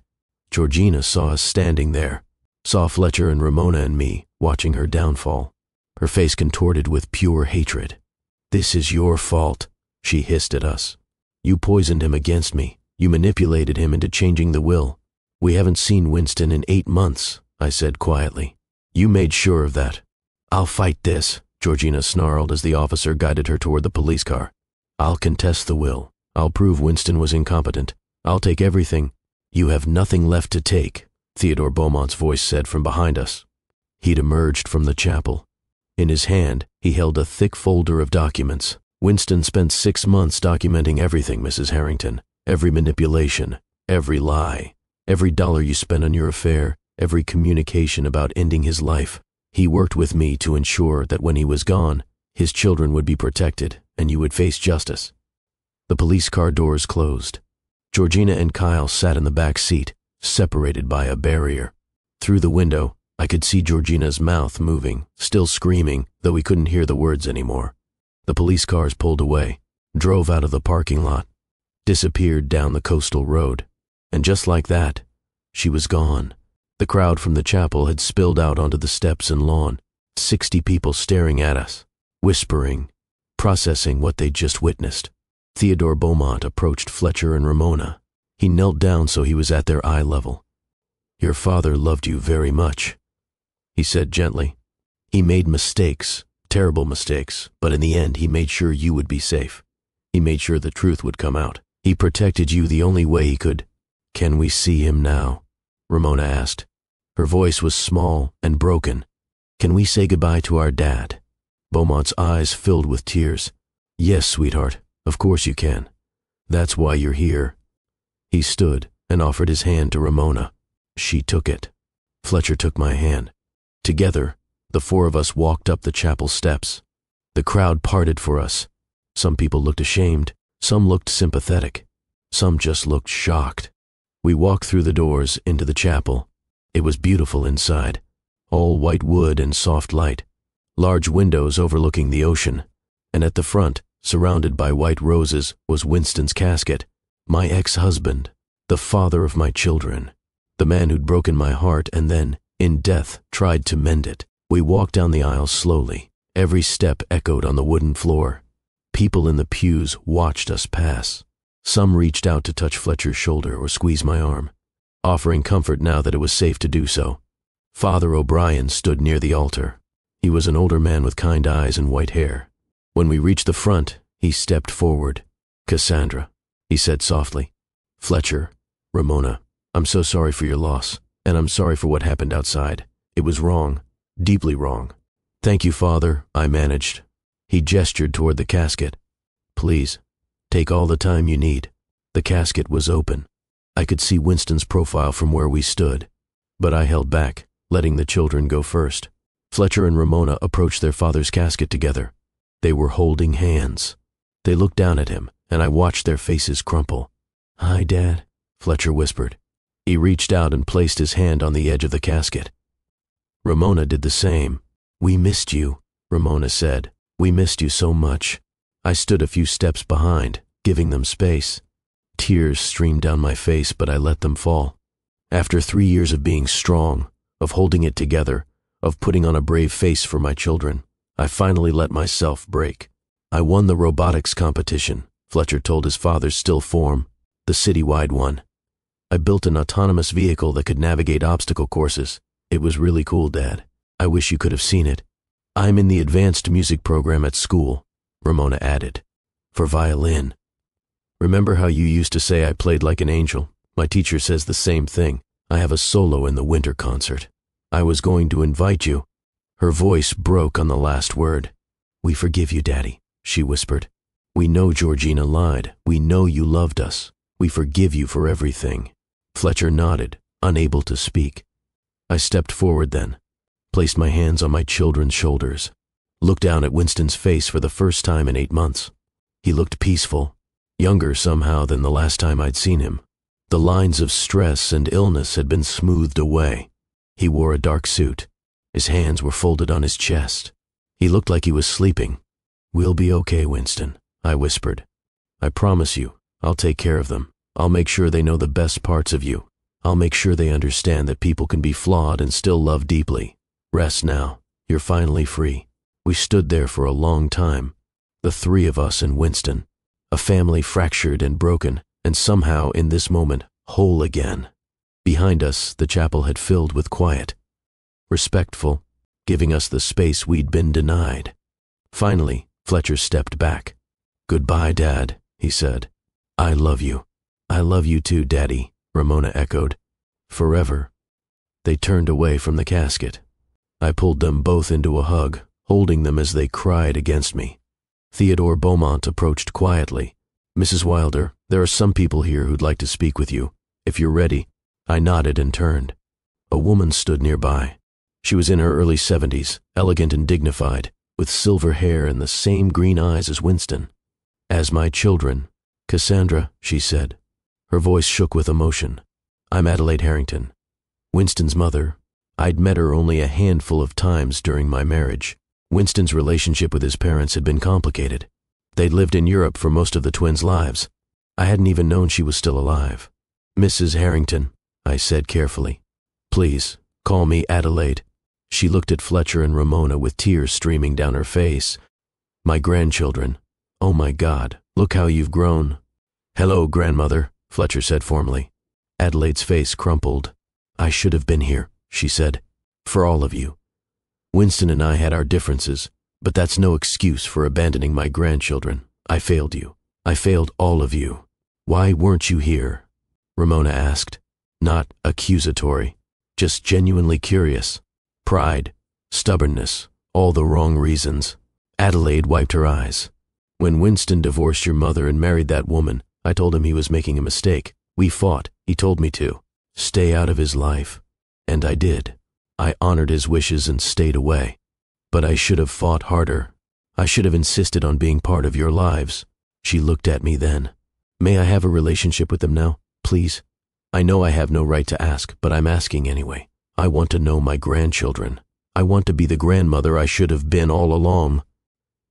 Georgina saw us standing there, saw Fletcher and Ramona and me watching her downfall, her face contorted with pure hatred. This is your fault, she hissed at us. You poisoned him against me. You manipulated him into changing the will. We haven't seen Winston in 8 months, I said quietly. You made sure of that. I'll fight this, Georgina snarled as the officer guided her toward the police car. I'll contest the will. I'll prove Winston was incompetent. I'll take everything. You have nothing left to take, Theodore Beaumont's voice said from behind us. He'd emerged from the chapel. In his hand, he held a thick folder of documents. Winston spent 6 months documenting everything, Mrs. Harrington. Every manipulation, every lie, every dollar you spent on your affair, every communication about ending his life. He worked with me to ensure that when he was gone, his children would be protected and you would face justice. The police car doors closed. Georgina and Kyle sat in the back seat, separated by a barrier. Through the window, I could see Georgina's mouth moving, still screaming, though we couldn't hear the words anymore. The police cars pulled away, drove out of the parking lot. disappeared down the coastal road. And just like that, she was gone. The crowd from the chapel had spilled out onto the steps and lawn, 60 people staring at us, whispering, processing what they'd just witnessed. Theodore Beaumont approached Fletcher and Ramona. He knelt down so he was at their eye level. "Your father loved you very much," he said gently. "He made mistakes, terrible mistakes, but in the end he made sure you would be safe. He made sure the truth would come out. He protected you the only way he could." "Can we see him now?" Ramona asked. Her voice was small and broken. "Can we say goodbye to our dad?" Beaumont's eyes filled with tears. "Yes, sweetheart, of course you can. That's why you're here." He stood and offered his hand to Ramona. She took it. Fletcher took my hand. Together, the four of us walked up the chapel steps. The crowd parted for us. Some people looked ashamed, some looked sympathetic, some just looked shocked. We walked through the doors into the chapel. It was beautiful inside, all white wood and soft light, large windows overlooking the ocean, and at the front, surrounded by white roses, was Winston's casket, my ex-husband, the father of my children, the man who'd broken my heart and then, in death, tried to mend it. We walked down the aisle slowly. Every step echoed on the wooden floor. People in the pews watched us pass. Some reached out to touch Fletcher's shoulder or squeeze my arm, offering comfort now that it was safe to do so. Father O'Brien stood near the altar. He was an older man with kind eyes and white hair. When we reached the front, he stepped forward. "Cassandra," he said softly. "Fletcher, Ramona, I'm so sorry for your loss, and I'm sorry for what happened outside. It was wrong, deeply wrong." "Thank you, Father," I managed. He gestured toward the casket. "Please, take all the time you need." The casket was open. I could see Winston's profile from where we stood, but I held back, letting the children go first. Fletcher and Ramona approached their father's casket together. They were holding hands. They looked down at him, and I watched their faces crumple. "Hi, Dad," Fletcher whispered. He reached out and placed his hand on the edge of the casket. Ramona did the same. "We missed you," Ramona said. "We missed you so much." I stood a few steps behind, giving them space. Tears streamed down my face, but I let them fall. After 3 years of being strong, of holding it together, of putting on a brave face for my children, I finally let myself break. "I won the robotics competition," Fletcher told his father's still form, the citywide one. "I built an autonomous vehicle that could navigate obstacle courses. It was really cool, Dad. I wish you could have seen it. I'm in the advanced music program at school," Ramona added, "for violin. Remember how you used to say I played like an angel? My teacher says the same thing. I have a solo in the winter concert. I was going to invite you." Her voice broke on the last word. "We forgive you, Daddy," she whispered. "We know Georgina lied. We know you loved us. We forgive you for everything." Fletcher nodded, unable to speak. I stepped forward then, placed my hands on my children's shoulders, looked down at Winston's face for the first time in 8 months. He looked peaceful, younger somehow than the last time I'd seen him. The lines of stress and illness had been smoothed away. He wore a dark suit. His hands were folded on his chest. He looked like he was sleeping. "We'll be okay, Winston," I whispered. "I promise you, I'll take care of them. I'll make sure they know the best parts of you. I'll make sure they understand that people can be flawed and still love deeply. Rest now. You're finally free." We stood there for a long time, the three of us and Winston, a family fractured and broken, and somehow in this moment whole again. Behind us, the chapel had filled with quiet, respectful, giving us the space we'd been denied. Finally, Fletcher stepped back. "Goodbye, Dad," he said. "I love you." "I love you too, Daddy," Ramona echoed. "Forever." They turned away from the casket. I pulled them both into a hug, holding them as they cried against me. Theodore Beaumont approached quietly. "Mrs. Wilder, there are some people here who'd like to speak with you. If you're ready." I nodded and turned. A woman stood nearby. She was in her early 70s, elegant and dignified, with silver hair and the same green eyes as Winston. "As my children." "Cassandra," she said. Her voice shook with emotion. "I'm Adelaide Harrington. Winston's mother. I'd met her only a handful of times during my marriage. Winston's relationship with his parents had been complicated. They'd lived in Europe for most of the twins' lives. I hadn't even known she was still alive. Mrs. Harrington, I said carefully. Please, call me Adelaide. She looked at Fletcher and Ramona with tears streaming down her face. My grandchildren. Oh my God, look how you've grown. Hello, grandmother, Fletcher said formally. Adelaide's face crumpled. I should have been here, she said. For all of you. Winston and I had our differences, but that's no excuse for abandoning my grandchildren. I failed you. I failed all of you. Why weren't you here? Ramona asked. Not accusatory, just genuinely curious. Pride, stubbornness, all the wrong reasons. Adelaide wiped her eyes. When Winston divorced your mother and married that woman, I told him he was making a mistake. We fought. He told me to. Stay out of his life. And I did. I honored his wishes and stayed away. But I should have fought harder. I should have insisted on being part of your lives. She looked at me then. May I have a relationship with them now, please? I know I have no right to ask, but I'm asking anyway. I want to know my grandchildren. I want to be the grandmother I should have been all along.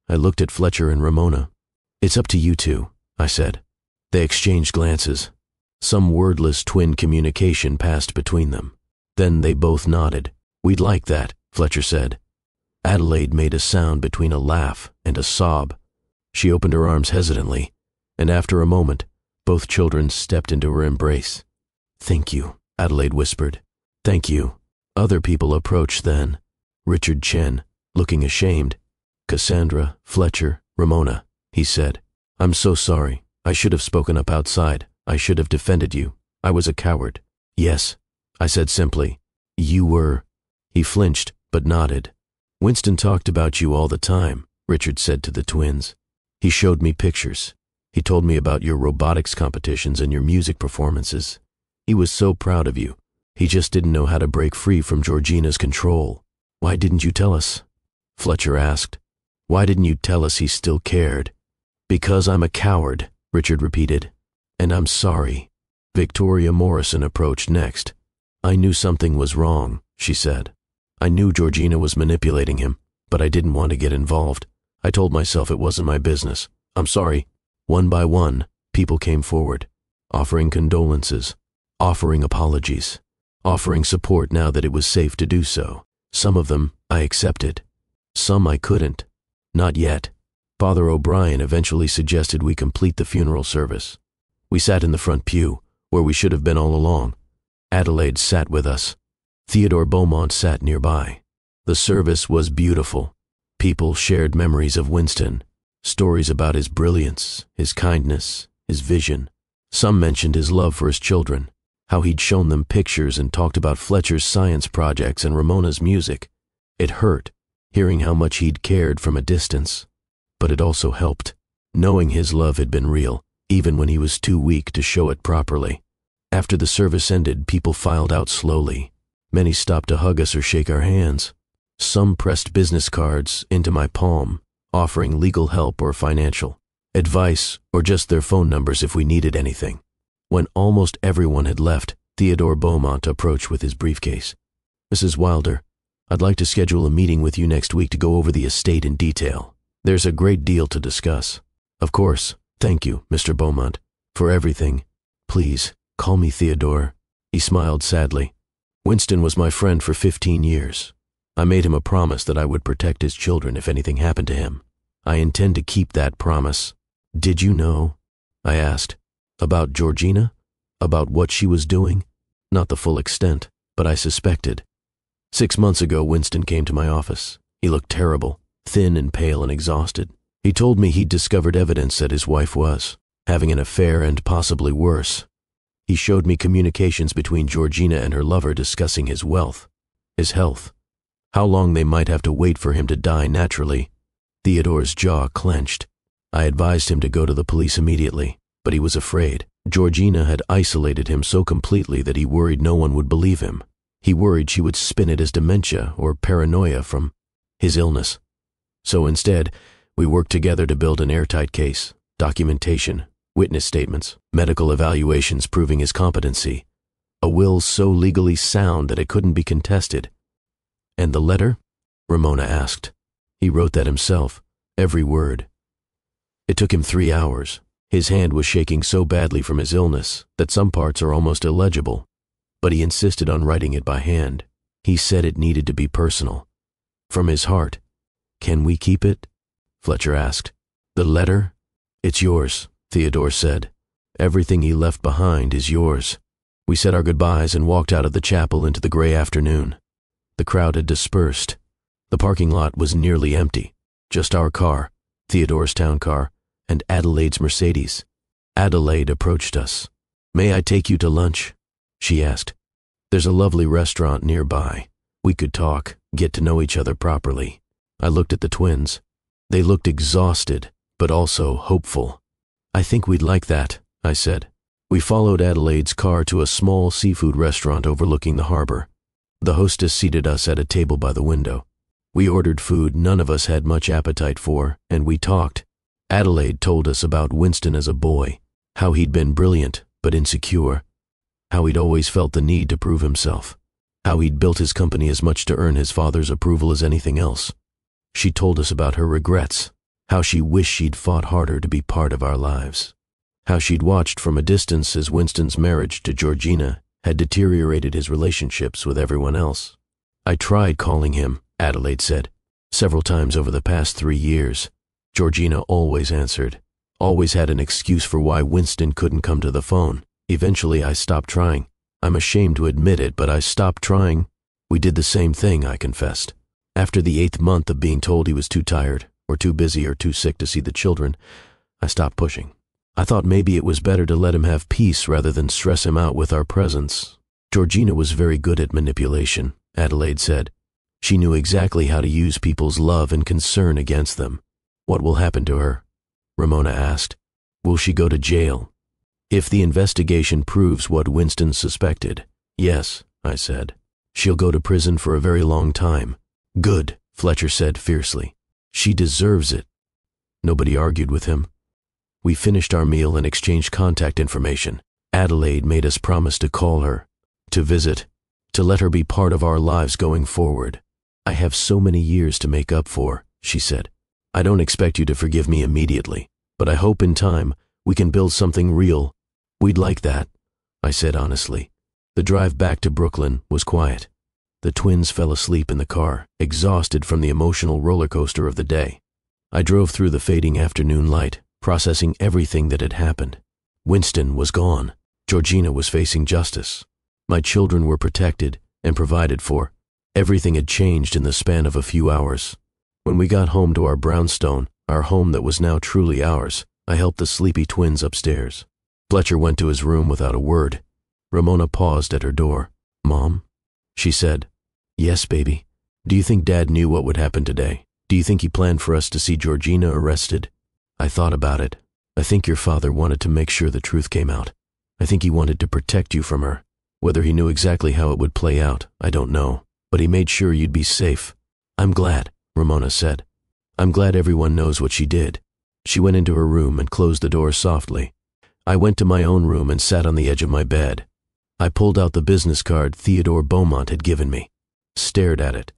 I looked at Fletcher and Ramona. It's up to you two, I said. They exchanged glances. Some wordless twin communication passed between them. Then they both nodded. We'd like that, Fletcher said. Adelaide made a sound between a laugh and a sob. She opened her arms hesitantly, and after a moment, both children stepped into her embrace. Thank you, Adelaide whispered. Thank you. Other people approached then. Richard Chen, looking ashamed. Cassandra, Fletcher, Ramona, he said. I'm so sorry. I should have spoken up outside. I should have defended you. I was a coward. Yes, I said simply. You were. He flinched, but nodded. Winston talked about you all the time, Richard said to the twins. He showed me pictures. He told me about your robotics competitions and your music performances. He was so proud of you. He just didn't know how to break free from Georgina's control. Why didn't you tell us? Fletcher asked. Why didn't you tell us he still cared? Because I'm a coward, Richard repeated. And I'm sorry. Victoria Morrison approached next. I knew something was wrong, she said. I knew Georgina was manipulating him, but I didn't want to get involved. I told myself it wasn't my business. I'm sorry. One by one, people came forward, offering condolences, offering apologies, offering support now that it was safe to do so. Some of them I accepted. Some I couldn't. Not yet. Father O'Brien eventually suggested we complete the funeral service. We sat in the front pew, where we should have been all along. Adelaide sat with us. Theodore Beaumont sat nearby. The service was beautiful. People shared memories of Winston, stories about his brilliance, his kindness, his vision. Some mentioned his love for his children, how he'd shown them pictures and talked about Fletcher's science projects and Ramona's music. It hurt, hearing how much he'd cared from a distance. But it also helped, knowing his love had been real, even when he was too weak to show it properly. After the service ended, people filed out slowly. Many stopped to hug us or shake our hands. Some pressed business cards into my palm, offering legal help or financial advice, or just their phone numbers if we needed anything. When almost everyone had left, Theodore Beaumont approached with his briefcase. Mrs. Wilder, I'd like to schedule a meeting with you next week to go over the estate in detail. There's a great deal to discuss. Of course, thank you, Mr. Beaumont, for everything. Please, call me Theodore. He smiled sadly. Winston was my friend for 15 years. I made him a promise that I would protect his children if anything happened to him. I intend to keep that promise. Did you know? I asked. About Georgina? About what she was doing? Not the full extent, but I suspected. 6 months ago, Winston came to my office. He looked terrible, thin and pale and exhausted. He told me he'd discovered evidence that his wife was having an affair and possibly worse. He showed me communications between Georgina and her lover discussing his wealth, his health, how long they might have to wait for him to die naturally. Theodore's jaw clenched. I advised him to go to the police immediately, but he was afraid. Georgina had isolated him so completely that he worried no one would believe him. He worried she would spin it as dementia or paranoia from his illness. So instead, we worked together to build an airtight case, documentation, witness statements, medical evaluations proving his competency, a will so legally sound that it couldn't be contested. And the letter? Ramona asked. He wrote that himself, every word. It took him 3 hours. His hand was shaking so badly from his illness that some parts are almost illegible, but he insisted on writing it by hand. He said it needed to be personal, from his heart. "Can we keep it?" Fletcher asked. "The letter? It's yours," Theodore said. "Everything he left behind is yours." We said our goodbyes and walked out of the chapel into the gray afternoon. The crowd had dispersed. The parking lot was nearly empty. Just our car, Theodore's town car, and Adelaide's Mercedes. Adelaide approached us. "May I take you to lunch?" she asked. "There's a lovely restaurant nearby. We could talk, get to know each other properly." I looked at the twins. They looked exhausted, but also hopeful. "I think we'd like that," I said. We followed Adelaide's car to a small seafood restaurant overlooking the harbor. The hostess seated us at a table by the window. We ordered food none of us had much appetite for, and we talked. Adelaide told us about Winston as a boy, how he'd been brilliant but insecure, how he'd always felt the need to prove himself, how he'd built his company as much to earn his father's approval as anything else. She told us about her regrets, how she wished she'd fought harder to be part of our lives, how she'd watched from a distance as Winston's marriage to Georgina had deteriorated his relationships with everyone else. "I tried calling him," Adelaide said, "several times over the past 3 years. Georgina always answered, always had an excuse for why Winston couldn't come to the phone. Eventually I stopped trying. I'm ashamed to admit it, but I stopped trying." "We did the same thing," I confessed. "After the 8th month of being told he was too tired, or too busy, or too sick to see the children, I stopped pushing. I thought maybe it was better to let him have peace rather than stress him out with our presence." "Georgina was very good at manipulation," Adelaide said. "She knew exactly how to use people's love and concern against them." "What will happen to her?" Ramona asked. "Will she go to jail?" "If the investigation proves what Winston suspected, yes," I said. "She'll go to prison for a very long time." "Good," Fletcher said fiercely. "She deserves it." Nobody argued with him. We finished our meal and exchanged contact information. Adelaide made us promise to call her, to visit, to let her be part of our lives going forward. "I have so many years to make up for," she said. "I don't expect you to forgive me immediately, but I hope in time we can build something real." "We'd like that," I said honestly. The drive back to Brooklyn was quiet. The twins fell asleep in the car, exhausted from the emotional roller coaster of the day. I drove through the fading afternoon light, processing everything that had happened. Winston was gone. Georgina was facing justice. My children were protected and provided for. Everything had changed in the span of a few hours. When we got home to our brownstone, our home that was now truly ours, I helped the sleepy twins upstairs. Fletcher went to his room without a word. Ramona paused at her door. "Mom?" she said. "Yes, baby. Do you think Dad knew what would happen today? Do you think he planned for us to see Georgina arrested?" "I thought about it. I think your father wanted to make sure the truth came out. I think he wanted to protect you from her. Whether he knew exactly how it would play out, I don't know, but he made sure you'd be safe." "I'm glad," Ramona said. "I'm glad everyone knows what she did." She went into her room and closed the door softly. I went to my own room and sat on the edge of my bed. I pulled out the business card Theodore Beaumont had given me, stared at it.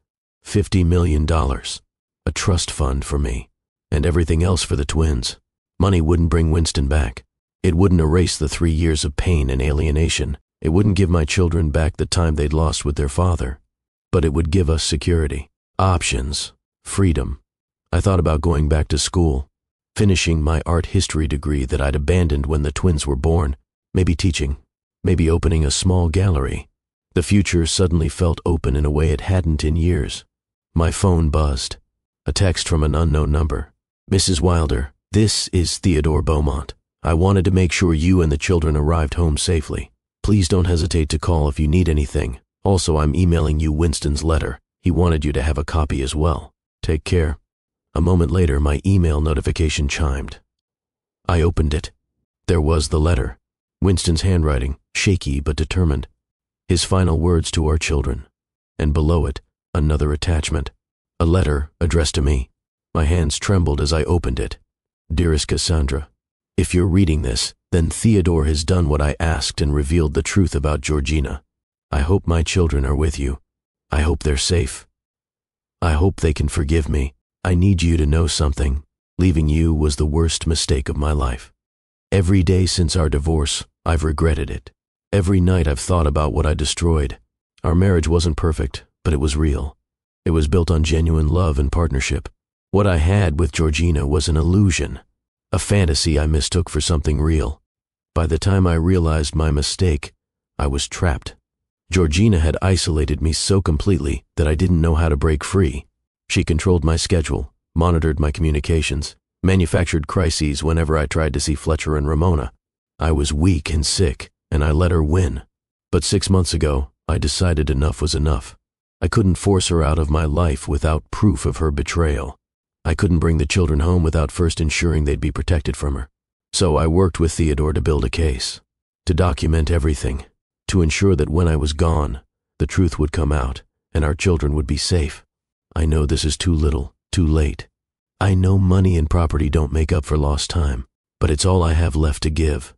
$50 million. A trust fund for me, and everything else for the twins. Money wouldn't bring Winston back. It wouldn't erase the 3 years of pain and alienation. It wouldn't give my children back the time they'd lost with their father. But it would give us security, options, freedom. I thought about going back to school, finishing my art history degree that I'd abandoned when the twins were born, maybe teaching, maybe opening a small gallery. The future suddenly felt open in a way it hadn't in years. My phone buzzed. A text from an unknown number. "Mrs. Wilder, this is Theodore Beaumont. I wanted to make sure you and the children arrived home safely. Please don't hesitate to call if you need anything. Also, I'm emailing you Winston's letter. He wanted you to have a copy as well. Take care." A moment later, my email notification chimed. I opened it. There was the letter. Winston's handwriting, shaky but determined. His final words to our children. And below it, another attachment. A letter addressed to me. My hands trembled as I opened it. "Dearest Cassandra, if you're reading this, then Theodore has done what I asked and revealed the truth about Georgina. I hope my children are with you. I hope they're safe. I hope they can forgive me. I need you to know something. Leaving you was the worst mistake of my life. Every day since our divorce, I've regretted it. Every night I've thought about what I destroyed. Our marriage wasn't perfect, but it was real. It was built on genuine love and partnership. What I had with Georgina was an illusion, a fantasy I mistook for something real. By the time I realized my mistake, I was trapped. Georgina had isolated me so completely that I didn't know how to break free. She controlled my schedule, monitored my communications, manufactured crises whenever I tried to see Fletcher and Ramona. I was weak and sick, and I let her win. But 6 months ago, I decided enough was enough. I couldn't force her out of my life without proof of her betrayal. I couldn't bring the children home without first ensuring they'd be protected from her. So I worked with Theodore to build a case, to document everything, to ensure that when I was gone, the truth would come out and our children would be safe. I know this is too little, too late. I know money and property don't make up for lost time, but it's all I have left to give.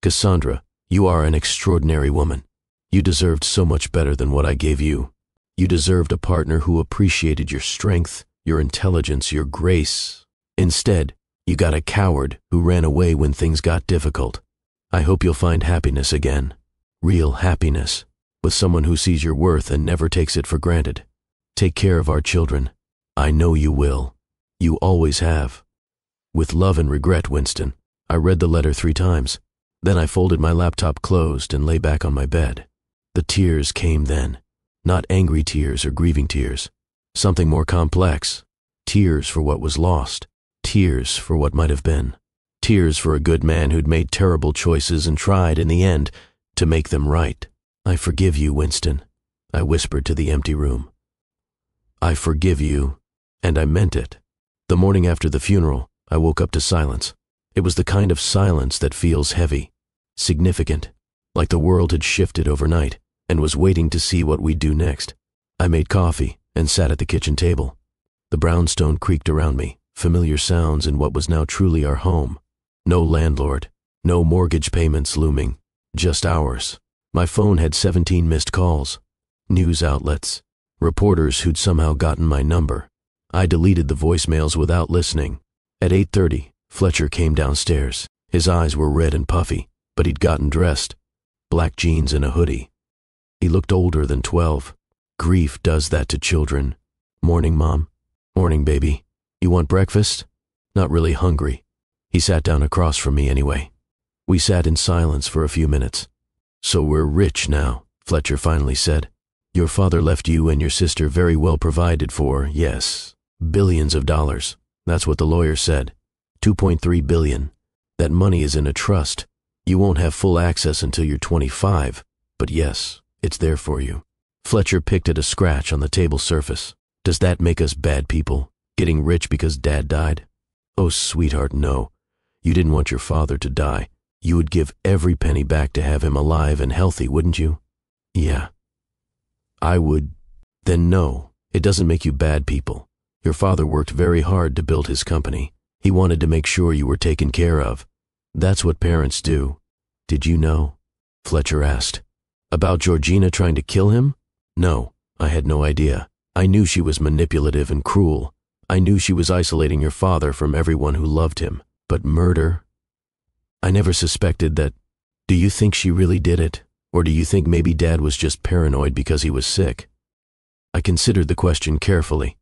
Cassandra, you are an extraordinary woman. You deserved so much better than what I gave you. You deserved a partner who appreciated your strength, your intelligence, your grace. Instead, you got a coward who ran away when things got difficult. I hope you'll find happiness again. Real happiness, with someone who sees your worth and never takes it for granted. Take care of our children. I know you will. You always have. With love and regret, Winston. I read the letter 3 times. Then I folded my laptop closed and lay back on my bed. The tears came then. Not angry tears or grieving tears. Something more complex. Tears for what was lost. Tears for what might have been. Tears for a good man who'd made terrible choices and tried, in the end, to make them right. I forgive you, Winston, I whispered to the empty room. I forgive you, and I meant it. The morning after the funeral, I woke up to silence. It was the kind of silence that feels heavy, significant, like the world had shifted overnight and was waiting to see what we'd do next. I made coffee and sat at the kitchen table. The brownstone creaked around me, familiar sounds in what was now truly our home. No landlord, no mortgage payments looming, just ours. My phone had 17 missed calls, news outlets, reporters who'd somehow gotten my number. I deleted the voicemails without listening. At 8:30, Fletcher came downstairs. His eyes were red and puffy, but he'd gotten dressed. Black jeans and a hoodie. He looked older than 12. Grief does that to children. Morning, Mom. Morning, baby. You want breakfast? Not really hungry. He sat down across from me anyway. We sat in silence for a few minutes. So we're rich now, Fletcher finally said. Your father left you and your sister very well provided for, yes. Billions of dollars. That's what the lawyer said. 2.3 billion. That money is in a trust. You won't have full access until you're 25, but yes, it's there for you. Fletcher picked at a scratch on the table surface. Does that make us bad people, getting rich because Dad died? Oh, sweetheart, no. You didn't want your father to die. You would give every penny back to have him alive and healthy, wouldn't you? Yeah. I would. Then no, it doesn't make you bad people. Your father worked very hard to build his company. He wanted to make sure you were taken care of. That's what parents do. Did you know? Fletcher asked. About Georgina trying to kill him? No, I had no idea. I knew she was manipulative and cruel. I knew she was isolating your father from everyone who loved him. But murder? I never suspected that. Do you think she really did it? Or do you think maybe Dad was just paranoid because he was sick? I considered the question carefully.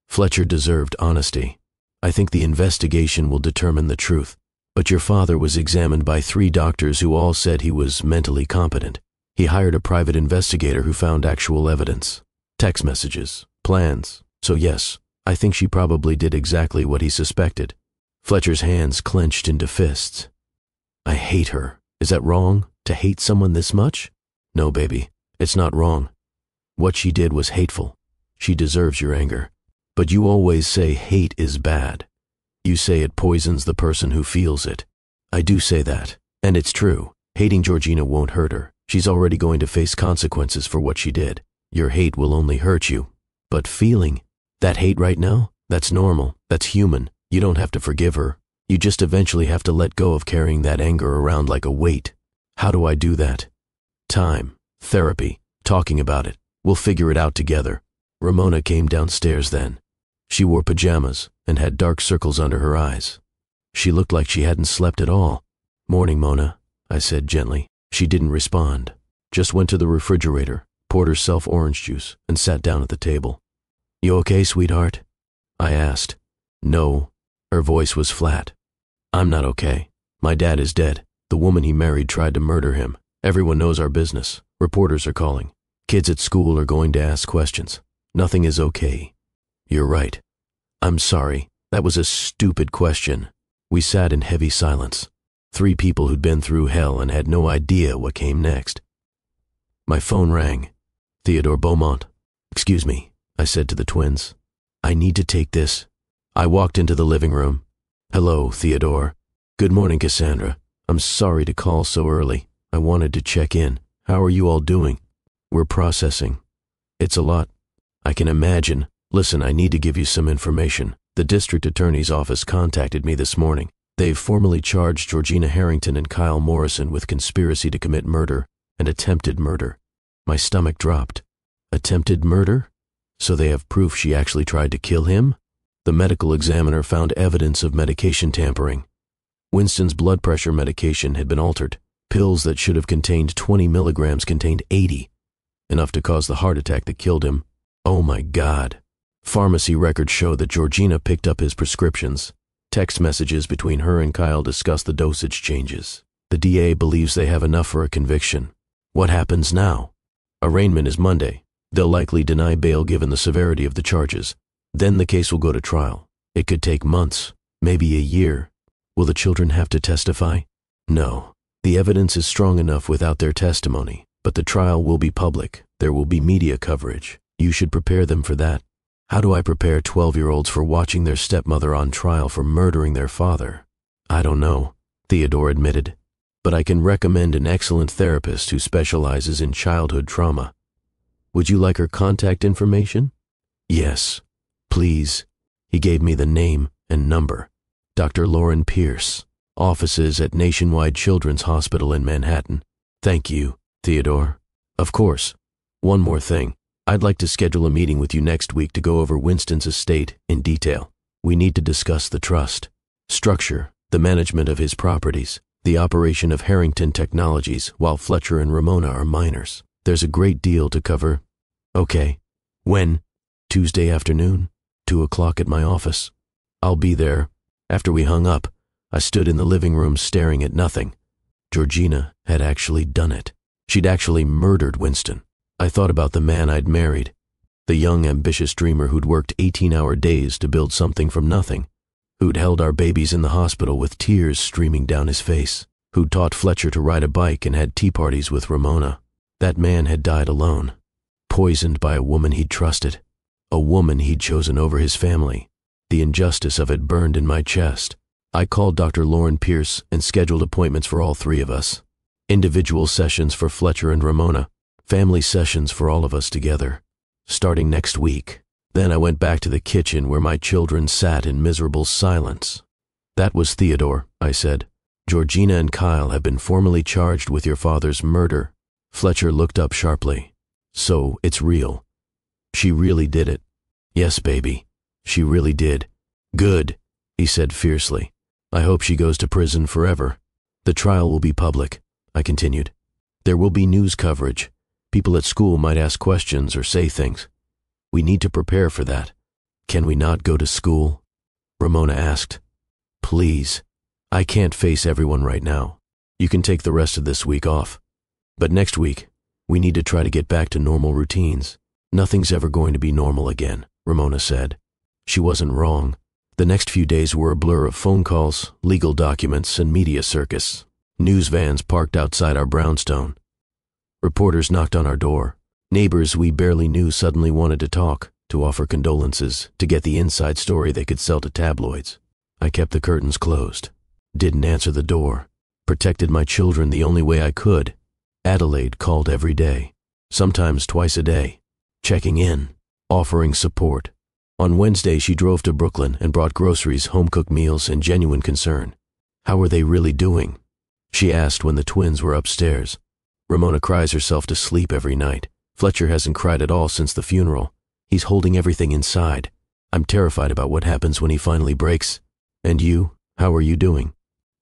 Fletcher deserved honesty. I think the investigation will determine the truth. But your father was examined by 3 doctors who all said he was mentally competent. He hired a private investigator who found actual evidence. Text messages, plans. So yes, I think she probably did exactly what he suspected. Fletcher's hands clenched into fists. I hate her. Is that wrong, to hate someone this much? No, baby, it's not wrong. What she did was hateful. She deserves your anger. But you always say hate is bad. You say it poisons the person who feels it. I do say that, and it's true. Hating Georgina won't hurt her. She's already going to face consequences for what she did. Your hate will only hurt you. But feeling that hate right now, that's normal, that's human. You don't have to forgive her. You just eventually have to let go of carrying that anger around like a weight. How do I do that? Time, therapy, talking about it. We'll figure it out together. Ramona came downstairs then. She wore pajamas and had dark circles under her eyes. She looked like she hadn't slept at all. "Morning, Mona," I said gently. She didn't respond, just went to the refrigerator, poured herself orange juice, and sat down at the table. "You okay, sweetheart?" I asked. "No." Her voice was flat. "I'm not okay. My dad is dead. The woman he married tried to murder him. Everyone knows our business. Reporters are calling. Kids at school are going to ask questions. Nothing is okay." "You're right. I'm sorry. That was a stupid question." We sat in heavy silence. 3 people who'd been through hell and had no idea what came next. My phone rang. "Theodore Beaumont." "Excuse me," I said to the twins. "I need to take this." I walked into the living room. "Hello, Theodore." "Good morning, Cassandra. I'm sorry to call so early. I wanted to check in. How are you all doing?" "We're processing. It's a lot. I can imagine. Listen, I need to give you some information. The district attorney's office contacted me this morning. They've formally charged Georgina Harrington and Kyle Morrison with conspiracy to commit murder and attempted murder." My stomach dropped. "Attempted murder? So they have proof she actually tried to kill him?" The medical examiner found evidence of medication tampering. Winston's blood pressure medication had been altered. Pills that should have contained 20 milligrams contained 80, enough to cause the heart attack that killed him. Oh my God. Pharmacy records show that Georgina picked up his prescriptions. Text messages between her and Kyle discuss the dosage changes. The DA believes they have enough for a conviction. What happens now? Arraignment is Monday. They'll likely deny bail given the severity of the charges. Then the case will go to trial. It could take months, maybe a year. Will the children have to testify? No. The evidence is strong enough without their testimony, but the trial will be public. There will be media coverage. You should prepare them for that. How do I prepare 12-year-olds for watching their stepmother on trial for murdering their father? I don't know, Theodore admitted, but I can recommend an excellent therapist who specializes in childhood trauma. Would you like her contact information? Yes, please. He gave me the name and number. Dr. Lauren Pierce, offices at Nationwide Children's Hospital in Manhattan. Thank you, Theodore. Of course. One more thing. I'd like to schedule a meeting with you next week to go over Winston's estate in detail. We need to discuss the trust, structure, the management of his properties, the operation of Harrington Technologies while Fletcher and Ramona are minors. There's a great deal to cover. Okay. When? Tuesday afternoon, 2 o'clock at my office. I'll be there. After we hung up, I stood in the living room staring at nothing. Georgina had actually done it. She'd actually murdered Winston. I thought about the man I'd married, the young, ambitious dreamer who'd worked 18-hour days to build something from nothing, who'd held our babies in the hospital with tears streaming down his face, who'd taught Fletcher to ride a bike and had tea parties with Ramona. That man had died alone, poisoned by a woman he'd trusted, a woman he'd chosen over his family. The injustice of it burned in my chest. I called Dr. Lauren Pierce and scheduled appointments for all 3 of us. Individual sessions for Fletcher and Ramona, family sessions for all of us together, starting next week. Then I went back to the kitchen where my children sat in miserable silence. That was Theodore, I said. Georgina and Kyle have been formally charged with your father's murder. Fletcher looked up sharply. So it's real. She really did it. Yes, baby. She really did. Good, he said fiercely. I hope she goes to prison forever. The trial will be public, I continued. There will be news coverage. People at school might ask questions or say things. We need to prepare for that. Can we not go to school? Ramona asked. Please. I can't face everyone right now. You can take the rest of this week off. But next week, we need to try to get back to normal routines. Nothing's ever going to be normal again, Ramona said. She wasn't wrong. The next few days were a blur of phone calls, legal documents, and media circus. News vans parked outside our brownstone. Reporters knocked on our door. Neighbors we barely knew suddenly wanted to talk, to offer condolences, to get the inside story they could sell to tabloids. I kept the curtains closed. Didn't answer the door. Protected my children the only way I could. Adelaide called every day, sometimes twice a day, checking in, offering support. On Wednesday, she drove to Brooklyn and brought groceries, home-cooked meals, and genuine concern. How were they really doing? She asked when the twins were upstairs. Ramona cries herself to sleep every night. Fletcher hasn't cried at all since the funeral. He's holding everything inside. I'm terrified about what happens when he finally breaks. And you, how are you doing?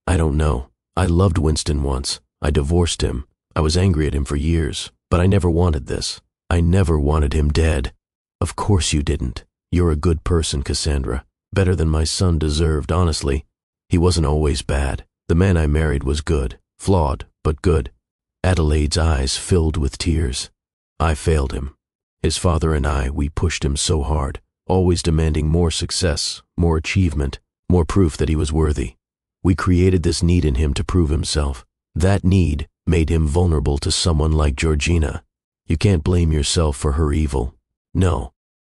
I don't know. I loved Winston once. I divorced him. I was angry at him for years, but I never wanted this. I never wanted him dead. Of course you didn't. You're a good person, Cassandra. Better than my son deserved, honestly. He wasn't always bad. The man I married was good. Flawed, but good. Adelaide's eyes filled with tears. I failed him. His father and we pushed him so hard, always demanding more success, more achievement, more proof that he was worthy. We created this need in him to prove himself. That need made him vulnerable to someone like Georgina. You can't blame yourself for her evil. No.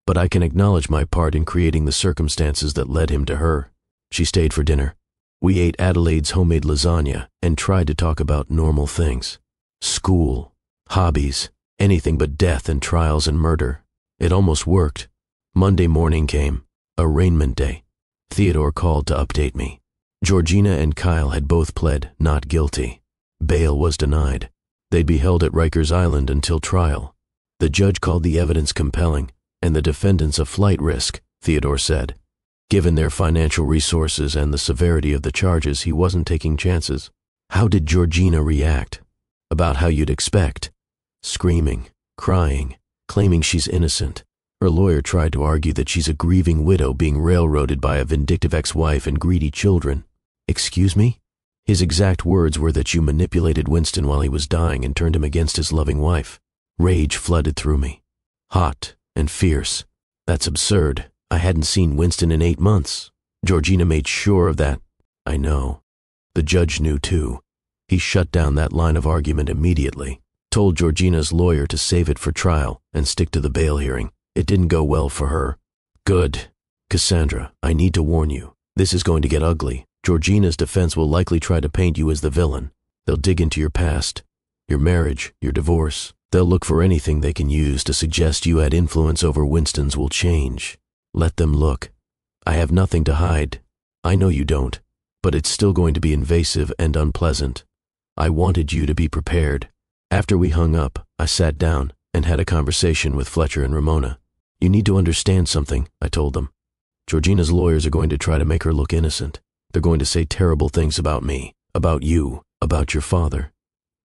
But I can acknowledge my part in creating the circumstances that led him to her. She stayed for dinner. We ate Adelaide's homemade lasagna and tried to talk about normal things. School, hobbies, anything but death and trials and murder. It almost worked. Monday morning came, arraignment day. Theodore called to update me. Georgina and Kyle had both pled not guilty. Bail was denied. They'd be held at Rikers Island until trial. The judge called the evidence compelling and the defendants a flight risk, Theodore said. Given their financial resources and the severity of the charges, he wasn't taking chances. How did Georgina react? About how you'd expect. Screaming, crying, claiming she's innocent. Her lawyer tried to argue that she's a grieving widow being railroaded by a vindictive ex-wife and greedy children. Excuse me? His exact words were that you manipulated Winston while he was dying and turned him against his loving wife. Rage flooded through me. Hot and fierce. That's absurd. I hadn't seen Winston in 8 months. Georgina made sure of that. I know. The judge knew too. He shut down that line of argument immediately, told Georgina's lawyer to save it for trial and stick to the bail hearing. It didn't go well for her. Good. Cassandra, I need to warn you. This is going to get ugly. Georgina's defense will likely try to paint you as the villain. They'll dig into your past, your marriage, your divorce. They'll look for anything they can use to suggest you had influence over Winston's will change. Let them look. I have nothing to hide. I know you don't, but it's still going to be invasive and unpleasant. I wanted you to be prepared. After we hung up, I sat down and had a conversation with Fletcher and Ramona. You need to understand something, I told them. Georgina's lawyers are going to try to make her look innocent. They're going to say terrible things about me, about you, about your father.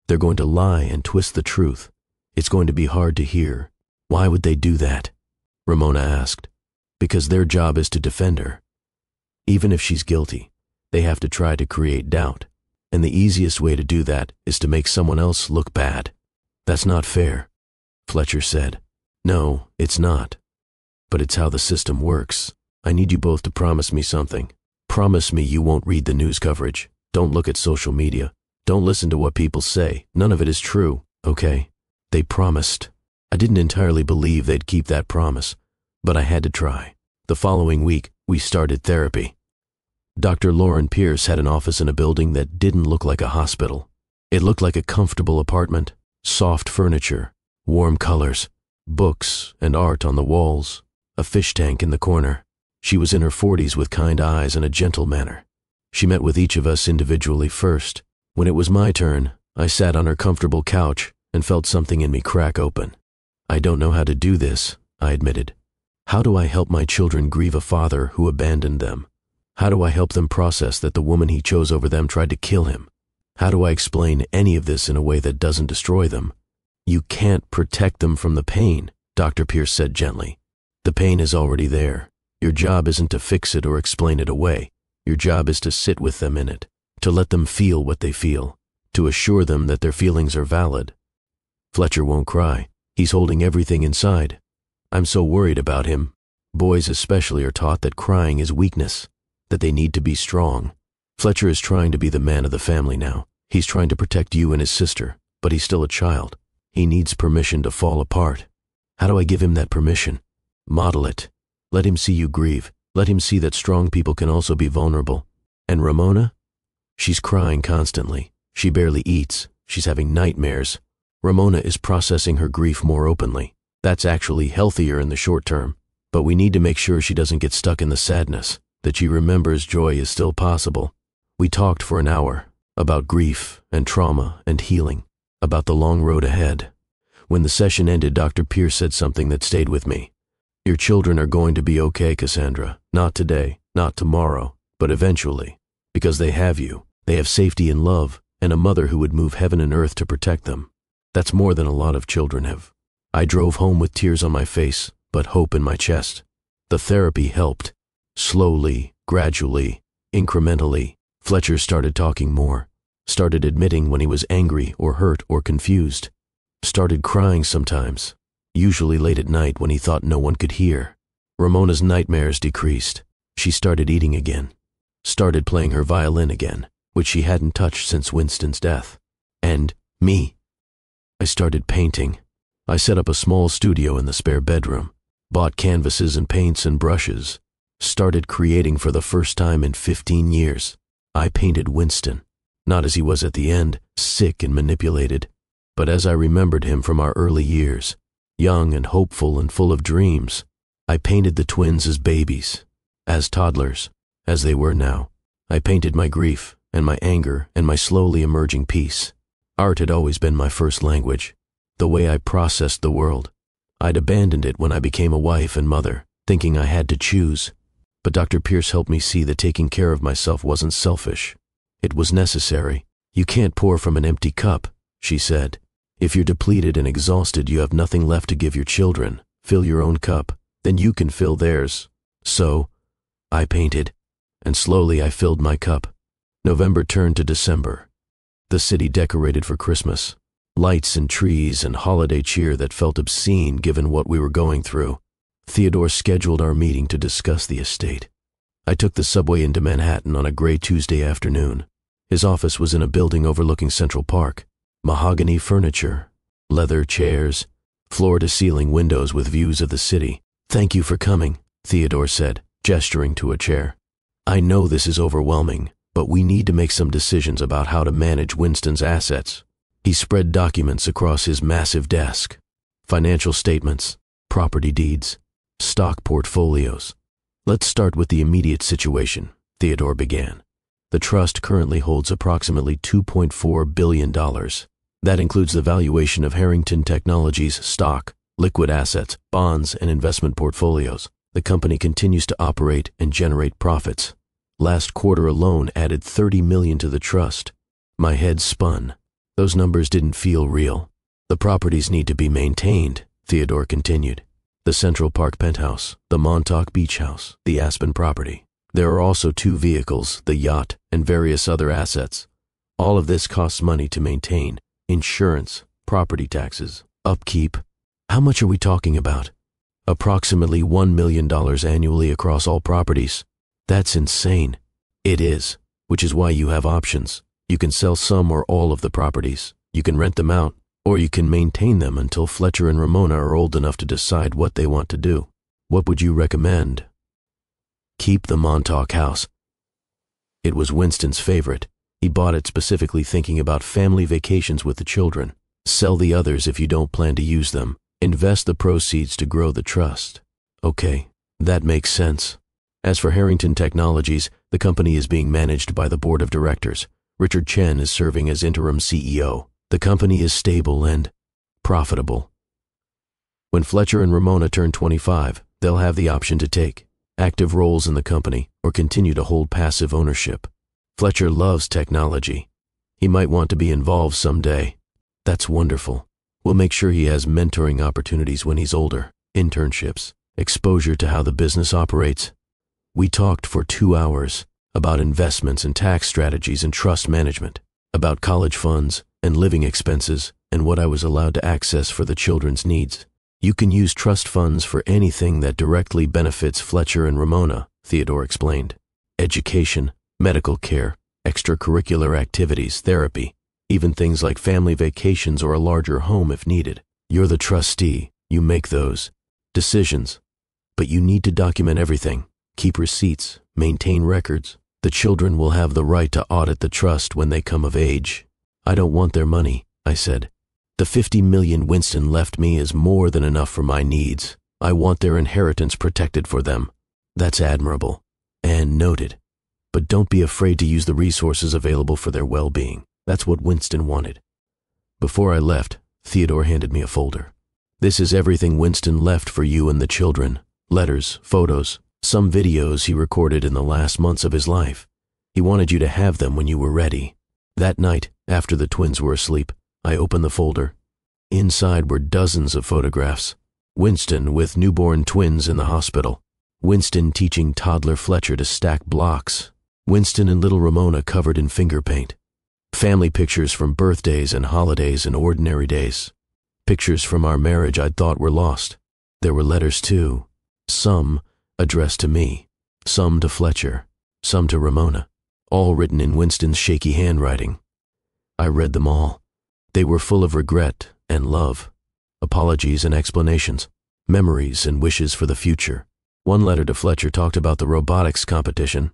They're going to lie and twist the truth. It's going to be hard to hear. Why would they do that? Ramona asked. Because their job is to defend her. Even if she's guilty, they have to try to create doubt. And the easiest way to do that is to make someone else look bad. That's not fair, Fletcher said. No, it's not. But it's how the system works. I need you both to promise me something. Promise me you won't read the news coverage. Don't look at social media. Don't listen to what people say. None of it is true, okay? They promised. I didn't entirely believe they'd keep that promise, but I had to try. The following week, we started therapy. Dr. Lauren Pierce had an office in a building that didn't look like a hospital. It looked like a comfortable apartment, soft furniture, warm colors, books and art on the walls, a fish tank in the corner. She was in her 40s with kind eyes and a gentle manner. She met with each of us individually first. When it was my turn, I sat on her comfortable couch and felt something in me crack open. I don't know how to do this, I admitted. How do I help my children grieve a father who abandoned them? How do I help them process that the woman he chose over them tried to kill him? How do I explain any of this in a way that doesn't destroy them? You can't protect them from the pain, Dr. Pierce said gently. The pain is already there. Your job isn't to fix it or explain it away. Your job is to sit with them in it, to let them feel what they feel, to assure them that their feelings are valid. Fletcher won't cry. He's holding everything inside. I'm so worried about him. Boys especially are taught that crying is weakness, that they need to be strong. Fletcher is trying to be the man of the family now. He's trying to protect you and his sister, but he's still a child. He needs permission to fall apart. How do I give him that permission? Model it. Let him see you grieve. Let him see that strong people can also be vulnerable. And Ramona? She's crying constantly. She barely eats. She's having nightmares. Ramona is processing her grief more openly. That's actually healthier in the short term. But we need to make sure she doesn't get stuck in the sadness, that she remembers joy is still possible. We talked for an hour about grief and trauma and healing, about the long road ahead. When the session ended, Dr. Pierce said something that stayed with me. Your children are going to be okay, Cassandra. Not today, not tomorrow, but eventually, because they have you. They have safety and love, and a mother who would move heaven and earth to protect them. That's more than a lot of children have. I drove home with tears on my face, but hope in my chest. The therapy helped. Slowly, gradually, incrementally, Fletcher started talking more, started admitting when he was angry or hurt or confused, started crying sometimes, usually late at night when he thought no one could hear. Ramona's nightmares decreased. She started eating again, started playing her violin again, which she hadn't touched since Winston's death. And me. I started painting. I set up a small studio in the spare bedroom, bought canvases and paints and brushes, started creating for the first time in 15 years. I painted Winston, not as he was at the end, sick and manipulated, but as I remembered him from our early years, young and hopeful and full of dreams. I painted the twins as babies, as toddlers, as they were now. I painted my grief and my anger and my slowly emerging peace. Art had always been my first language, the way I processed the world. I'd abandoned it when I became a wife and mother, thinking I had to choose. But Dr. Pierce helped me see that taking care of myself wasn't selfish. It was necessary. You can't pour from an empty cup, she said. If you're depleted and exhausted, you have nothing left to give your children. Fill your own cup, then you can fill theirs. So, I painted, and slowly I filled my cup. November turned to December. The city decorated for Christmas. Lights and trees and holiday cheer that felt obscene given what we were going through. Theodore scheduled our meeting to discuss the estate. I took the subway into Manhattan on a gray Tuesday afternoon. His office was in a building overlooking Central Park. Mahogany furniture, leather chairs, floor-to-ceiling windows with views of the city. "Thank you for coming," Theodore said, gesturing to a chair. "I know this is overwhelming, but we need to make some decisions about how to manage Winston's assets." He spread documents across his massive desk. Financial statements, property deeds, stock portfolios. "Let's start with the immediate situation," Theodore began. "The trust currently holds approximately $2.4 billion. That includes the valuation of Harrington Technologies stock, liquid assets, bonds, and investment portfolios. The company continues to operate and generate profits. Last quarter alone added $30 million to the trust." My head spun. Those numbers didn't feel real. "The properties need to be maintained," Theodore continued. "The Central Park penthouse, the Montauk Beach house, the Aspen property. There are also 2 vehicles, the yacht, and various other assets. All of this costs money to maintain. Insurance, property taxes, upkeep." "How much are we talking about?" "Approximately $1 million annually across all properties." "That's insane." "It is, which is why you have options. You can sell some or all of the properties. You can rent them out, or you can maintain them until Fletcher and Ramona are old enough to decide what they want to do. What would you recommend?" "Keep the Montauk house." It was Winston's favorite. He bought it specifically thinking about family vacations with the children. "Sell the others if you don't plan to use them. Invest the proceeds to grow the trust." "Okay, that makes sense." As for Harrington Technologies, the company is being managed by the board of directors. Richard Chen is serving as interim CEO. The company is stable and profitable. When Fletcher and Ramona turn 25, they'll have the option to take active roles in the company or continue to hold passive ownership. Fletcher loves technology. He might want to be involved someday. That's wonderful. We'll make sure he has mentoring opportunities when he's older, internships, exposure to how the business operates. We talked for 2 hours about investments and tax strategies and trust management, about college funds and living expenses and what I was allowed to access for the children's needs. "You can use trust funds for anything that directly benefits Fletcher and Ramona," Theodore explained. "Education, medical care, extracurricular activities, therapy, even things like family vacations or a larger home if needed. You're the trustee. You make those decisions. But you need to document everything. Keep receipts, maintain records. The children will have the right to audit the trust when they come of age." "I don't want their money," I said. "The $50 million Winston left me is more than enough for my needs. I want their inheritance protected for them." "That's admirable," Anne noted. "But don't be afraid to use the resources available for their well-being. That's what Winston wanted." Before I left, Theodore handed me a folder. "This is everything Winston left for you and the children. Letters, photos, some videos he recorded in the last months of his life. He He wanted you to have them when you were ready. That night, after the twins were asleep, I opened the folder. Inside were dozens of photographs. Winston with newborn twins in the hospital. Winston teaching toddler Fletcher to stack blocks. Winston and little Ramona covered in finger paint. Family pictures from birthdays and holidays and ordinary days. Pictures from our marriage I'd thought were lost. There were letters too. Some addressed to me, some to Fletcher, some to Ramona, all written in Winston's shaky handwriting. I read them all. They were full of regret and love, apologies and explanations, memories and wishes for the future. One letter to Fletcher talked about the robotics competition,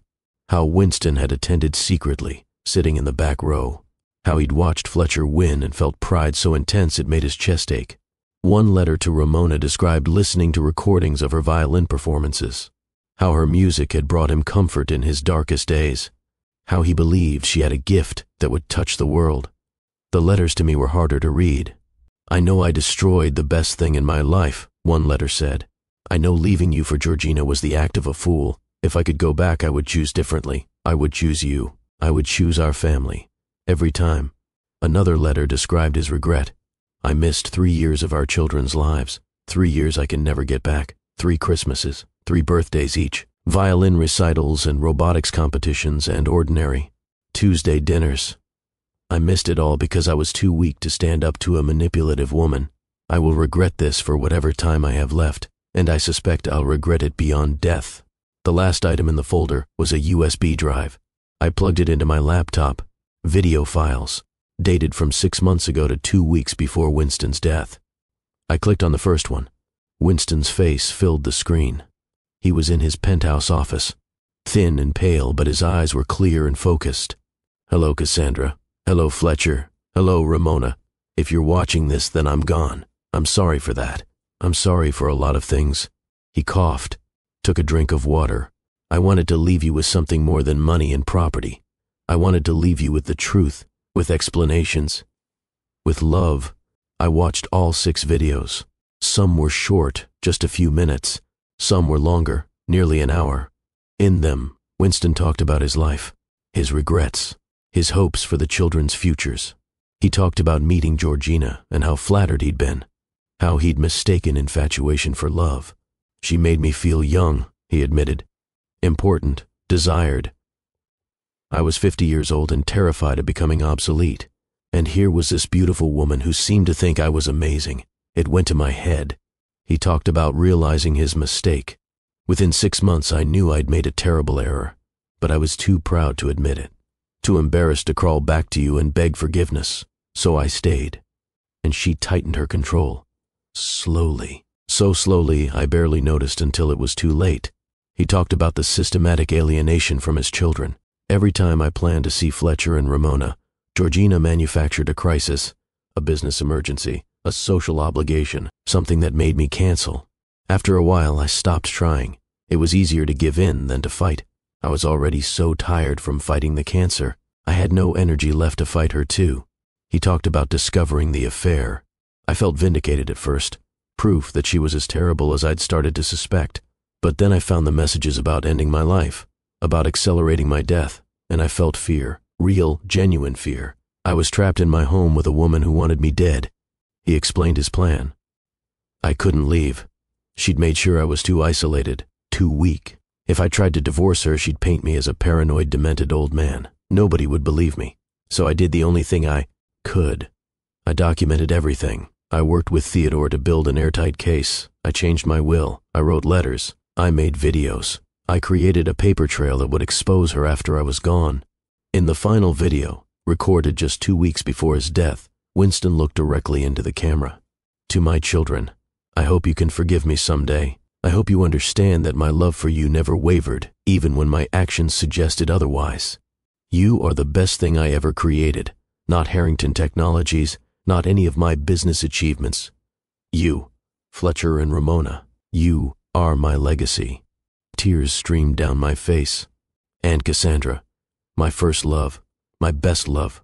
how Winston had attended secretly, sitting in the back row, how he'd watched Fletcher win and felt pride so intense it made his chest ache. One letter to Ramona described listening to recordings of her violin performances, how her music had brought him comfort in his darkest days, how he believed she had a gift that would touch the world. The letters to me were harder to read. I know I destroyed the best thing in my life, one letter said. I know leaving you for Georgina was the act of a fool. If I could go back, I would choose differently. I would choose you. I would choose our family. Every time. Another letter described his regret. I missed 3 years of our children's lives. 3 years I can never get back. 3 Christmases, 3 birthdays each. Violin recitals and robotics competitions and ordinary Tuesday dinners. I missed it all because I was too weak to stand up to a manipulative woman. I will regret this for whatever time I have left, and I suspect I'll regret it beyond death. The last item in the folder was a USB drive. I plugged it into my laptop. Video files, dated from 6 months ago to 2 weeks before Winston's death. I clicked on the first one. Winston's face filled the screen. He was in his penthouse office, thin and pale, but his eyes were clear and focused. Hello, Cassandra. Hello, Fletcher. Hello, Ramona. If you're watching this, then I'm gone. I'm sorry for that. I'm sorry for a lot of things. He coughed, took a drink of water. I wanted to leave you with something more than money and property. I wanted to leave you with the truth, with explanations, with love. I watched all 6 videos. Some were short, just a few minutes. Some were longer, nearly an hour. In them, Winston talked about his life, his regrets, his hopes for the children's futures. He talked about meeting Georgina and how flattered he'd been, how he'd mistaken infatuation for love. She made me feel young, he admitted, important, desired. I was 50 years old and terrified of becoming obsolete. And here was this beautiful woman who seemed to think I was amazing. It went to my head. He talked about realizing his mistake. Within 6 months, I knew I'd made a terrible error, but I was too proud to admit it, too embarrassed to crawl back to you and beg forgiveness. So I stayed. And she tightened her control. Slowly. So slowly, I barely noticed until it was too late. He talked about the systematic alienation from his children. Every time I planned to see Fletcher and Ramona, Georgina manufactured a crisis, a business emergency, a social obligation, something that made me cancel. After a while, I stopped trying. It was easier to give in than to fight. I was already so tired from fighting the cancer. I had no energy left to fight her too. He talked about discovering the affair. I felt vindicated at first, proof that she was as terrible as I'd started to suspect. But then I found the messages about ending my life, about accelerating my death, and I felt fear, real, genuine fear. I was trapped in my home with a woman who wanted me dead. He explained his plan. I couldn't leave. She'd made sure I was too isolated, too weak. If I tried to divorce her, she'd paint me as a paranoid, demented old man. Nobody would believe me. So I did the only thing I could. I documented everything. I worked with Theodore to build an airtight case. I changed my will. I wrote letters. I made videos. I created a paper trail that would expose her after I was gone. In the final video, recorded just 2 weeks before his death, Winston looked directly into the camera. To my children, I hope you can forgive me someday. I hope you understand that my love for you never wavered, even when my actions suggested otherwise. You are the best thing I ever created, not Harrington Technologies, not any of my business achievements. You, Fletcher and Ramona, you are my legacy. Tears streamed down my face. And Cassandra, my first love, my best love.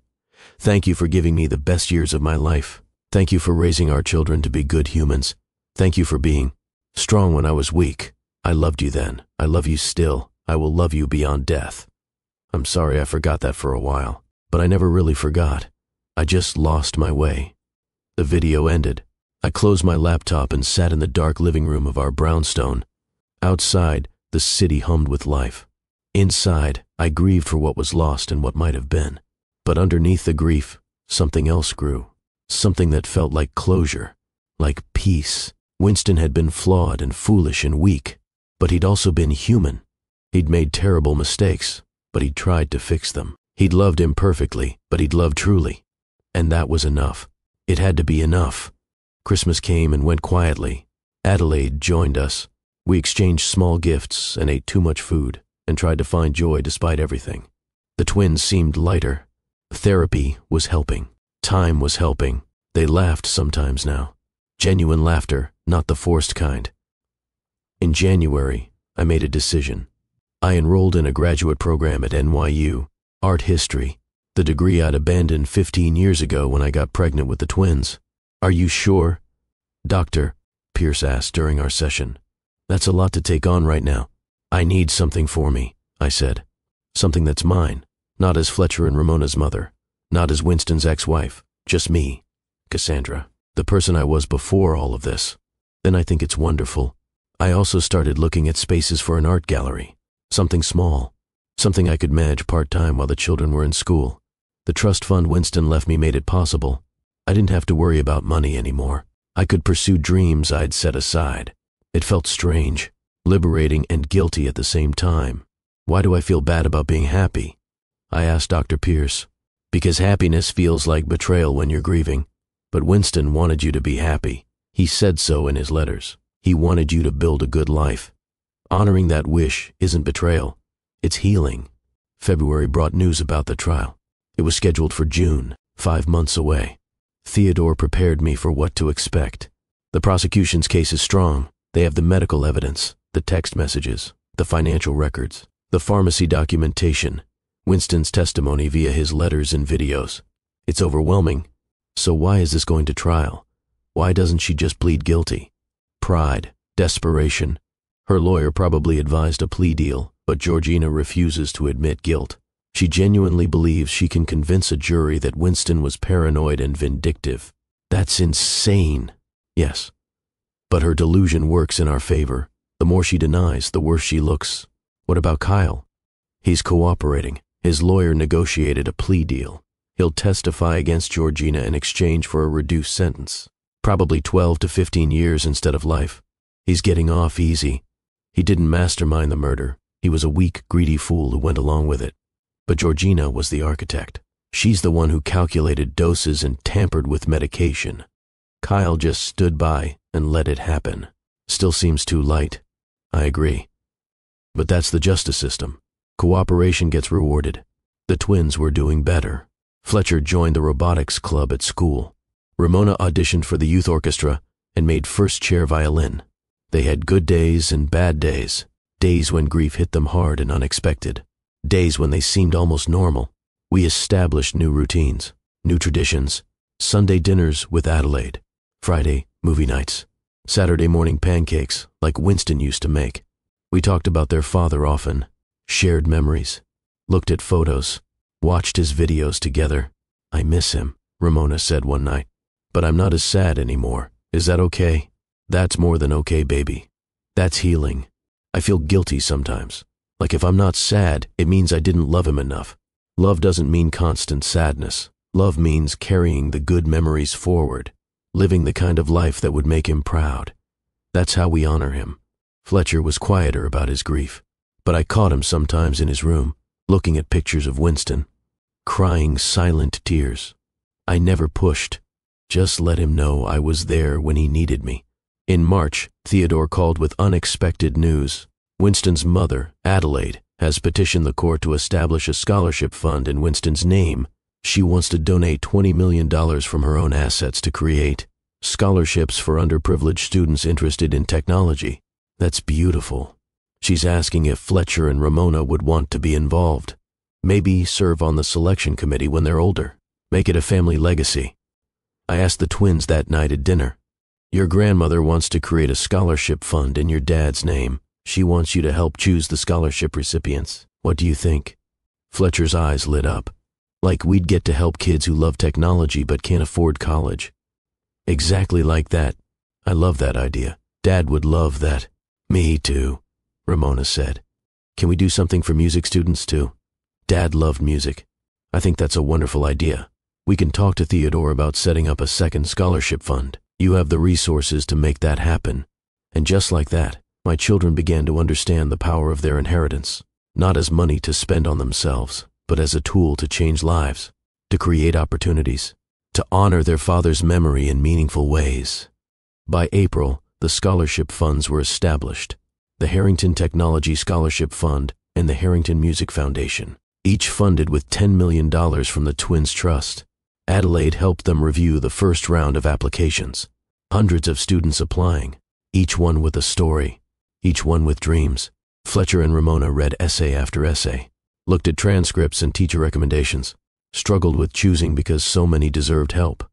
Thank you for giving me the best years of my life. Thank you for raising our children to be good humans. Thank you for being strong when I was weak. I loved you then. I love you still. I will love you beyond death. I'm sorry I forgot that for a while, but I never really forgot. I just lost my way. The video ended. I closed my laptop and sat in the dark living room of our brownstone. Outside, the city hummed with life. Inside, I grieved for what was lost and what might have been. But underneath the grief, something else grew. Something that felt like closure, like peace. Winston had been flawed and foolish and weak, but he'd also been human. He'd made terrible mistakes, but he'd tried to fix them. He'd loved imperfectly, but he'd loved truly. And that was enough. It had to be enough. Christmas came and went quietly. Adelaide joined us. We exchanged small gifts and ate too much food and tried to find joy despite everything. The twins seemed lighter. Therapy was helping. Time was helping. They laughed sometimes now. Genuine laughter, not the forced kind. In January, I made a decision. I enrolled in a graduate program at NYU, art history, the degree I'd abandoned 15 years ago when I got pregnant with the twins. Are you sure? Doctor, Pierce asked during our session. That's a lot to take on right now. I need something for me, I said. Something that's mine, not as Fletcher and Ramona's mother, not as Winston's ex-wife, just me, Cassandra, the person I was before all of this. Then I think it's wonderful. I also started looking at spaces for an art gallery, something small, something I could manage part-time while the children were in school. The trust fund Winston left me made it possible. I didn't have to worry about money anymore. I could pursue dreams I'd set aside. It felt strange, liberating and guilty at the same time. Why do I feel bad about being happy? I asked Dr. Pierce. Because happiness feels like betrayal when you're grieving. But Winston wanted you to be happy. He said so in his letters. He wanted you to build a good life. Honoring that wish isn't betrayal. It's healing. February brought news about the trial. It was scheduled for June, 5 months away. Theodore prepared me for what to expect. The prosecution's case is strong. They have the medical evidence, the text messages, the financial records, the pharmacy documentation, Winston's testimony via his letters and videos. It's overwhelming. So why is this going to trial? Why doesn't she just plead guilty? Pride, desperation. Her lawyer probably advised a plea deal, but Georgina refuses to admit guilt. She genuinely believes she can convince a jury that Winston was paranoid and vindictive. That's insane. Yes. But her delusion works in our favor. The more she denies, the worse she looks. What about Kyle? He's cooperating. His lawyer negotiated a plea deal. He'll testify against Georgina in exchange for a reduced sentence. Probably 12 to 15 years instead of life. He's getting off easy. He didn't mastermind the murder. He was a weak, greedy fool who went along with it. But Georgina was the architect. She's the one who calculated doses and tampered with medication. Kyle just stood by and let it happen. Still seems too light. I agree. But that's the justice system. Cooperation gets rewarded. The twins were doing better. Fletcher joined the robotics club at school. Ramona auditioned for the youth orchestra and made first chair violin. They had good days and bad days. Days when grief hit them hard and unexpected. Days when they seemed almost normal. We established new routines, new traditions. Sunday dinners with Adelaide. Friday, movie nights. Saturday morning pancakes, like Winston used to make. We talked about their father often, shared memories, looked at photos, watched his videos together. I miss him, Ramona said one night. But I'm not as sad anymore. Is that okay? That's more than okay, baby. That's healing. I feel guilty sometimes. Like if I'm not sad, it means I didn't love him enough. Love doesn't mean constant sadness. Love means carrying the good memories forward. Living the kind of life that would make him proud. That's how we honor him. Fletcher was quieter about his grief, but I caught him sometimes in his room, looking at pictures of Winston, crying silent tears. I never pushed, just let him know I was there when he needed me. In March, Theodore called with unexpected news. Winston's mother, Adelaide, has petitioned the court to establish a scholarship fund in Winston's name. She wants to donate $20 million from her own assets to create scholarships for underprivileged students interested in technology. That's beautiful. She's asking if Fletcher and Ramona would want to be involved. Maybe serve on the selection committee when they're older. Make it a family legacy. I asked the twins that night at dinner. Your grandmother wants to create a scholarship fund in your dad's name. She wants you to help choose the scholarship recipients. What do you think? Fletcher's eyes lit up. Like we'd get to help kids who love technology but can't afford college. Exactly like that. I love that idea. Dad would love that. Me too, Ramona said. Can we do something for music students too? Dad loved music. I think that's a wonderful idea. We can talk to Theodore about setting up a second scholarship fund. You have the resources to make that happen. And just like that, my children began to understand the power of their inheritance, not as money to spend on themselves, but as a tool to change lives, to create opportunities, to honor their father's memory in meaningful ways. By April, the scholarship funds were established, the Harrington Technology Scholarship Fund and the Harrington Music Foundation, each funded with $10 million from the Twins Trust. Adelaide helped them review the first round of applications. Hundreds of students applying, each one with a story, each one with dreams. Fletcher and Ramona read essay after essay, looked at transcripts and teacher recommendations, struggled with choosing because so many deserved help.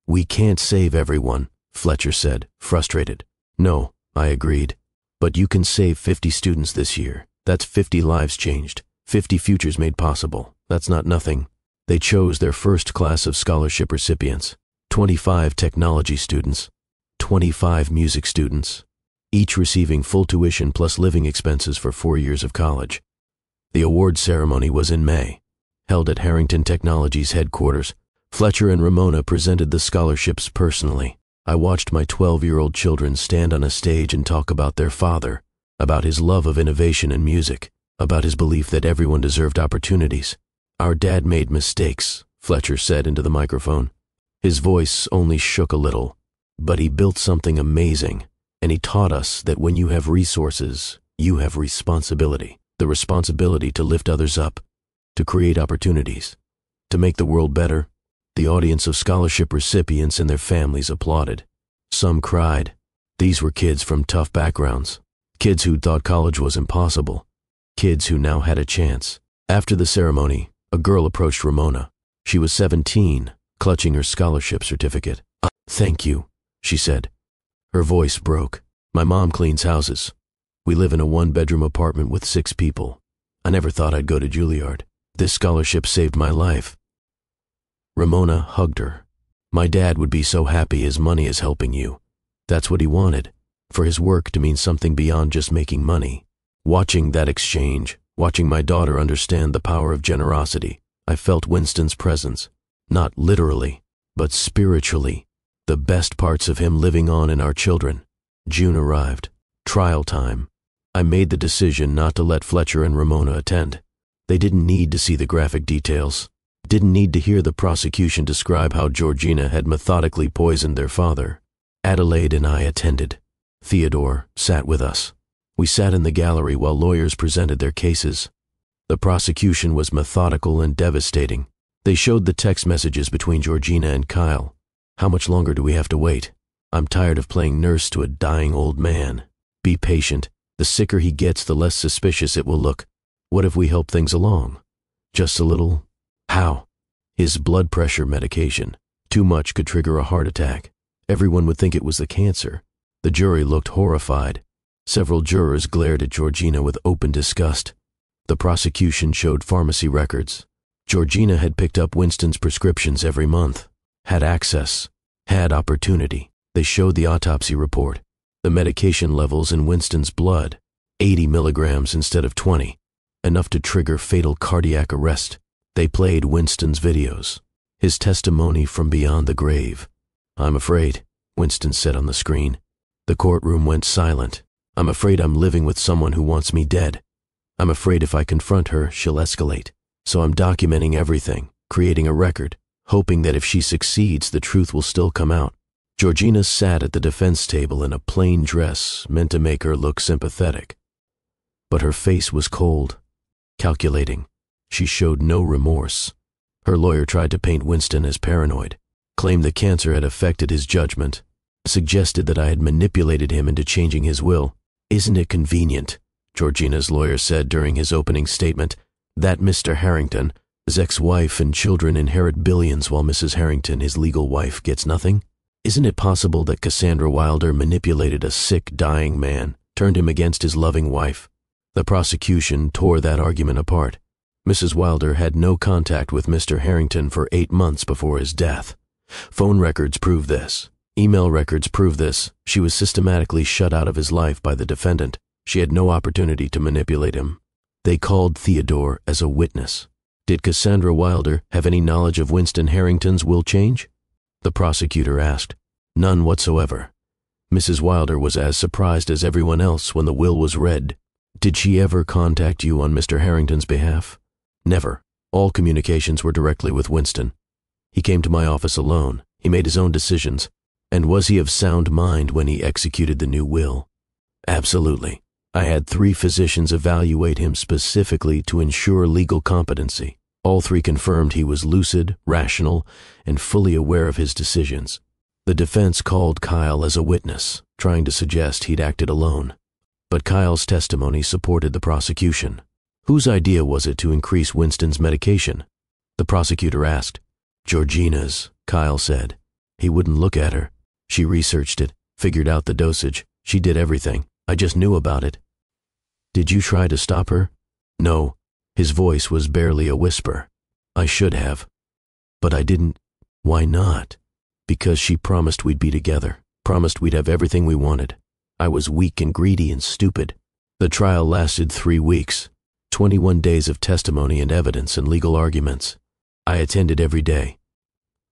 We can't save everyone, Fletcher said, frustrated. No, I agreed. But you can save 50 students this year. That's 50 lives changed, 50 futures made possible. That's not nothing. They chose their first class of scholarship recipients, 25 technology students, 25 music students, each receiving full tuition plus living expenses for 4 years of college. The award ceremony was in May, held at Harrington Technology's headquarters. Fletcher and Ramona presented the scholarships personally. I watched my 12-year-old children stand on a stage and talk about their father, about his love of innovation and music, about his belief that everyone deserved opportunities. Our dad made mistakes, Fletcher said into the microphone. His voice only shook a little, but he built something amazing, and he taught us that when you have resources, you have responsibility, the responsibility to lift others up, to create opportunities, to make the world better. The audience of scholarship recipients and their families applauded. Some cried. These were kids from tough backgrounds, kids who'd thought college was impossible, kids who now had a chance. After the ceremony, a girl approached Ramona. She was 17, clutching her scholarship certificate. Thank you, she said. Her voice broke. My mom cleans houses. We live in a 1-bedroom apartment with 6 people. I never thought I'd go to Juilliard. This scholarship saved my life. Ramona hugged her. My dad would be so happy his money is helping you. That's what he wanted, for his work to mean something beyond just making money. Watching that exchange, watching my daughter understand the power of generosity, I felt Winston's presence, not literally, but spiritually, the best parts of him living on in our children. June arrived. Trial time. I made the decision not to let Fletcher and Ramona attend. They didn't need to see the graphic details, didn't need to hear the prosecution describe how Georgina had methodically poisoned their father. Adelaide and I attended. Theodore sat with us. We sat in the gallery while lawyers presented their cases. The prosecution was methodical and devastating. They showed the text messages between Georgina and Kyle. How much longer do we have to wait? I'm tired of playing nurse to a dying old man. Be patient. The sicker he gets, the less suspicious it will look. What if we help things along? Just a little? How? His blood pressure medication. Too much could trigger a heart attack. Everyone would think it was the cancer. The jury looked horrified. Several jurors glared at Georgina with open disgust. The prosecution showed pharmacy records. Georgina had picked up Winston's prescriptions every month, had access, had opportunity. They showed the autopsy report, the medication levels in Winston's blood, 80 milligrams instead of 20, enough to trigger fatal cardiac arrest. They played Winston's videos, his testimony from beyond the grave. I'm afraid, Winston said on the screen. The courtroom went silent. I'm afraid I'm living with someone who wants me dead. I'm afraid if I confront her, she'll escalate. So I'm documenting everything, creating a record, hoping that if she succeeds, the truth will still come out. Georgina sat at the defense table in a plain dress meant to make her look sympathetic. But her face was cold, calculating. She showed no remorse. Her lawyer tried to paint Winston as paranoid, claimed the cancer had affected his judgment, suggested that I had manipulated him into changing his will. Isn't it convenient, Georgina's lawyer said during his opening statement, that Mr. Harrington, his ex-wife and children inherit billions while Mrs. Harrington, his legal wife, gets nothing? Isn't it possible that Cassandra Wilder manipulated a sick, dying man, turned him against his loving wife? The prosecution tore that argument apart. Mrs. Wilder had no contact with Mr. Harrington for 8 months before his death. Phone records prove this. Email records prove this. She was systematically shut out of his life by the defendant. She had no opportunity to manipulate him. They called Theodore as a witness. Did Cassandra Wilder have any knowledge of Winston Harrington's will change? The prosecutor asked. None whatsoever. Mrs. Wilder was as surprised as everyone else when the will was read. Did she ever contact you on Mr. Harrington's behalf? Never. All communications were directly with Winston. He came to my office alone. He made his own decisions. And was he of sound mind when he executed the new will? Absolutely. I had 3 physicians evaluate him specifically to ensure legal competency. All 3 confirmed he was lucid, rational, and fully aware of his decisions. The defense called Kyle as a witness, trying to suggest he'd acted alone. But Kyle's testimony supported the prosecution. Whose idea was it to increase Winston's medication? The prosecutor asked. Georgina's, Kyle said. He wouldn't look at her. She researched it, figured out the dosage. She did everything. I just knew about it. Did you try to stop her? No. His voice was barely a whisper. I should have. But I didn't. Why not? Because she promised we'd be together, promised we'd have everything we wanted. I was weak and greedy and stupid. The trial lasted 3 weeks, 21 days of testimony and evidence and legal arguments. I attended every day.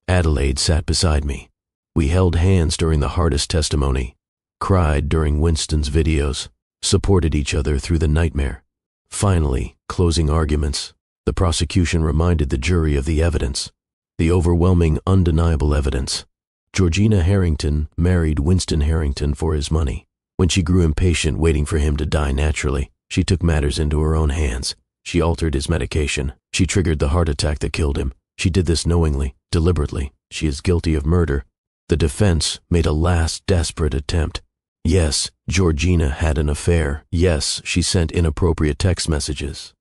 Adelaide sat beside me. We held hands during the hardest testimony, cried during Winston's videos, supported each other through the nightmare. Finally, closing arguments, the prosecution reminded the jury of the evidence, the overwhelming, undeniable evidence. Georgina Harrington married Winston Harrington for his money. When she grew impatient waiting for him to die naturally, she took matters into her own hands. She altered his medication. She triggered the heart attack that killed him. She did this knowingly, deliberately. She is guilty of murder. The defense made a last desperate attempt. Yes, Georgina had an affair. Yes, she sent inappropriate text messages.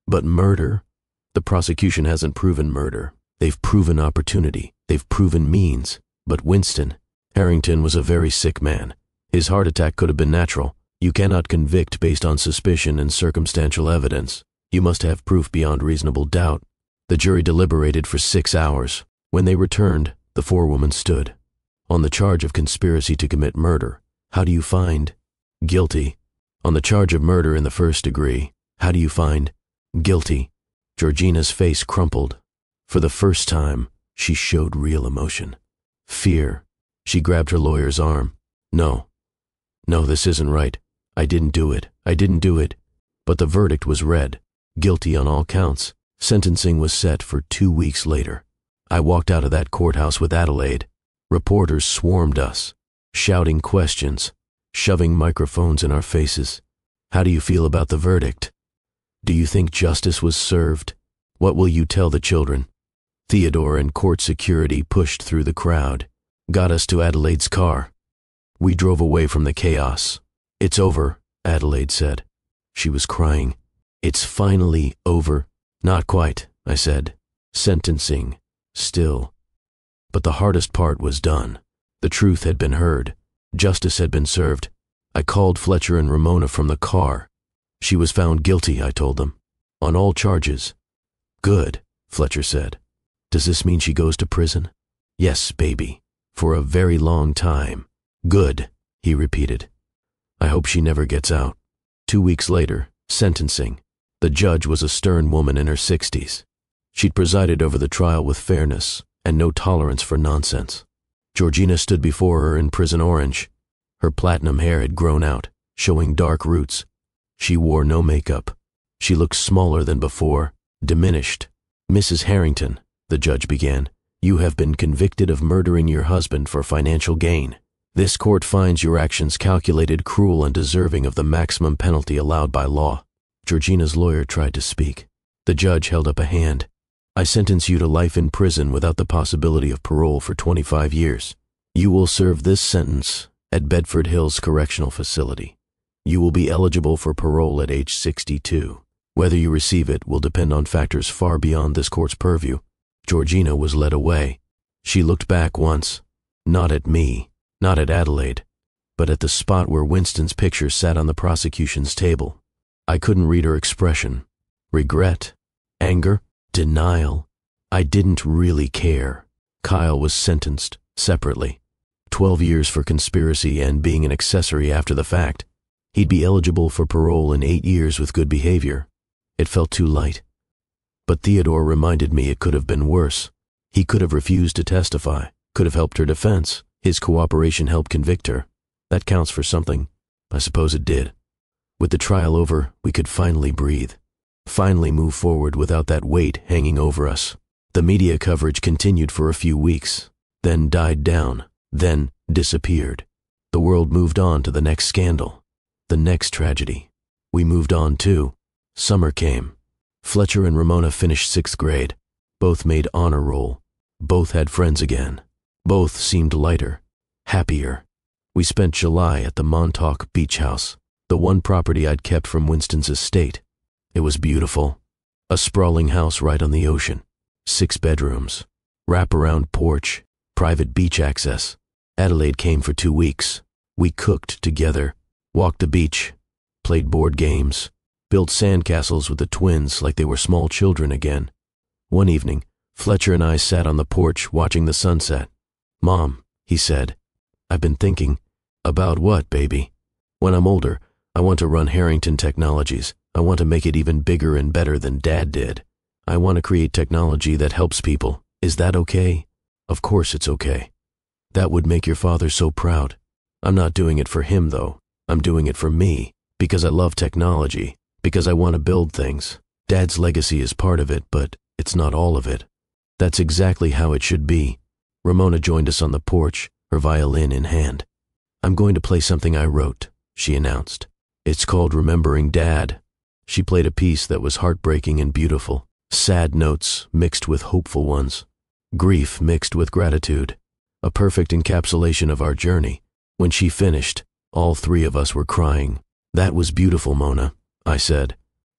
But murder? The prosecution hasn't proven murder. They've proven opportunity. They've proven means. But Winston Harrington was a very sick man. His heart attack could have been natural. You cannot convict based on suspicion and circumstantial evidence. You must have proof beyond reasonable doubt. The jury deliberated for 6 hours. When they returned, the forewoman stood. On the charge of conspiracy to commit murder, how do you find guilty? On the charge of murder in the 1st degree, how do you find guilty? Georgina's face crumpled. For the first time, she showed real emotion. Fear. She grabbed her lawyer's arm. No, this isn't right. I didn't do it. But the verdict was read. Guilty on all counts. Sentencing was set for 2 weeks later. I walked out of that courthouse with Adelaide. Reporters swarmed us, shouting questions, shoving microphones in our faces. How do you feel about the verdict? Do you think justice was served? What will you tell the children? Theodore and court security pushed through the crowd, got us to Adelaide's car. We drove away from the chaos. It's over, Adelaide said. She was crying. It's finally over. Not quite, I said. Sentencing, still. But the hardest part was done. The truth had been heard. Justice had been served. I called Fletcher and Ramona from the car. She was found guilty, I told them, on all charges. Good, Fletcher said. Does this mean she goes to prison? Yes, baby, for a very long time. Good, he repeated. I hope she never gets out. 2 weeks later, sentencing. The judge was a stern woman in her 60s. She'd presided over the trial with fairness and no tolerance for nonsense. Georgina stood before her in prison orange. Her platinum hair had grown out, showing dark roots. She wore no makeup. She looked smaller than before, diminished. Mrs. Harrington, the judge began, you have been convicted of murdering your husband for financial gain. This court finds your actions calculated, cruel, and deserving of the maximum penalty allowed by law. Georgina's lawyer tried to speak. The judge held up a hand. I sentence you to life in prison without the possibility of parole for 25 years. You will serve this sentence at Bedford Hills Correctional Facility. You will be eligible for parole at age 62. Whether you receive it will depend on factors far beyond this court's purview. Georgina was led away. She looked back once, not at me, not at Adelaide, but at the spot where Winston's picture sat on the prosecution's table. I couldn't read her expression. Regret? Anger? Denial? I didn't really care. Kyle was sentenced, separately. 12 years for conspiracy and being an accessory after the fact. He'd be eligible for parole in 8 years with good behavior. It felt too light. But Theodore reminded me it could have been worse. He could have refused to testify, could have helped her defense. His cooperation helped convict her. That counts for something. I suppose it did. With the trial over, we could finally breathe. Finally move forward without that weight hanging over us. The media coverage continued for a few weeks, then died down, then disappeared. The world moved on to the next scandal, the next tragedy. We moved on too. Summer came. Fletcher and Ramona finished 6th grade. Both made honor roll. Both had friends again. Both seemed lighter, happier. We spent July at the Montauk Beach House, the one property I'd kept from Winston's estate. It was beautiful. A sprawling house right on the ocean. 6 bedrooms, wrap-around porch, private beach access. Adelaide came for 2 weeks. We cooked together, walked the beach, played board games, built sandcastles with the twins like they were small children again. One evening, Fletcher and I sat on the porch watching the sunset. "Mom," he said, "I've been thinking." "About what, baby?" "When I'm older, I want to run Harrington Technologies. I want to make it even bigger and better than Dad did. I want to create technology that helps people. Is that okay?" "Of course it's okay." "That would make your father so proud." "I'm not doing it for him, though. I'm doing it for me, because I love technology, because I want to build things. Dad's legacy is part of it, but it's not all of it." "That's exactly how it should be." Ramona joined us on the porch, her violin in hand. "I'm going to play something I wrote," she announced. "It's called Remembering Dad." She played a piece that was heartbreaking and beautiful. Sad notes mixed with hopeful ones. Grief mixed with gratitude. A perfect encapsulation of our journey. When she finished, all 3 of us were crying. "That was beautiful, Mona," I said.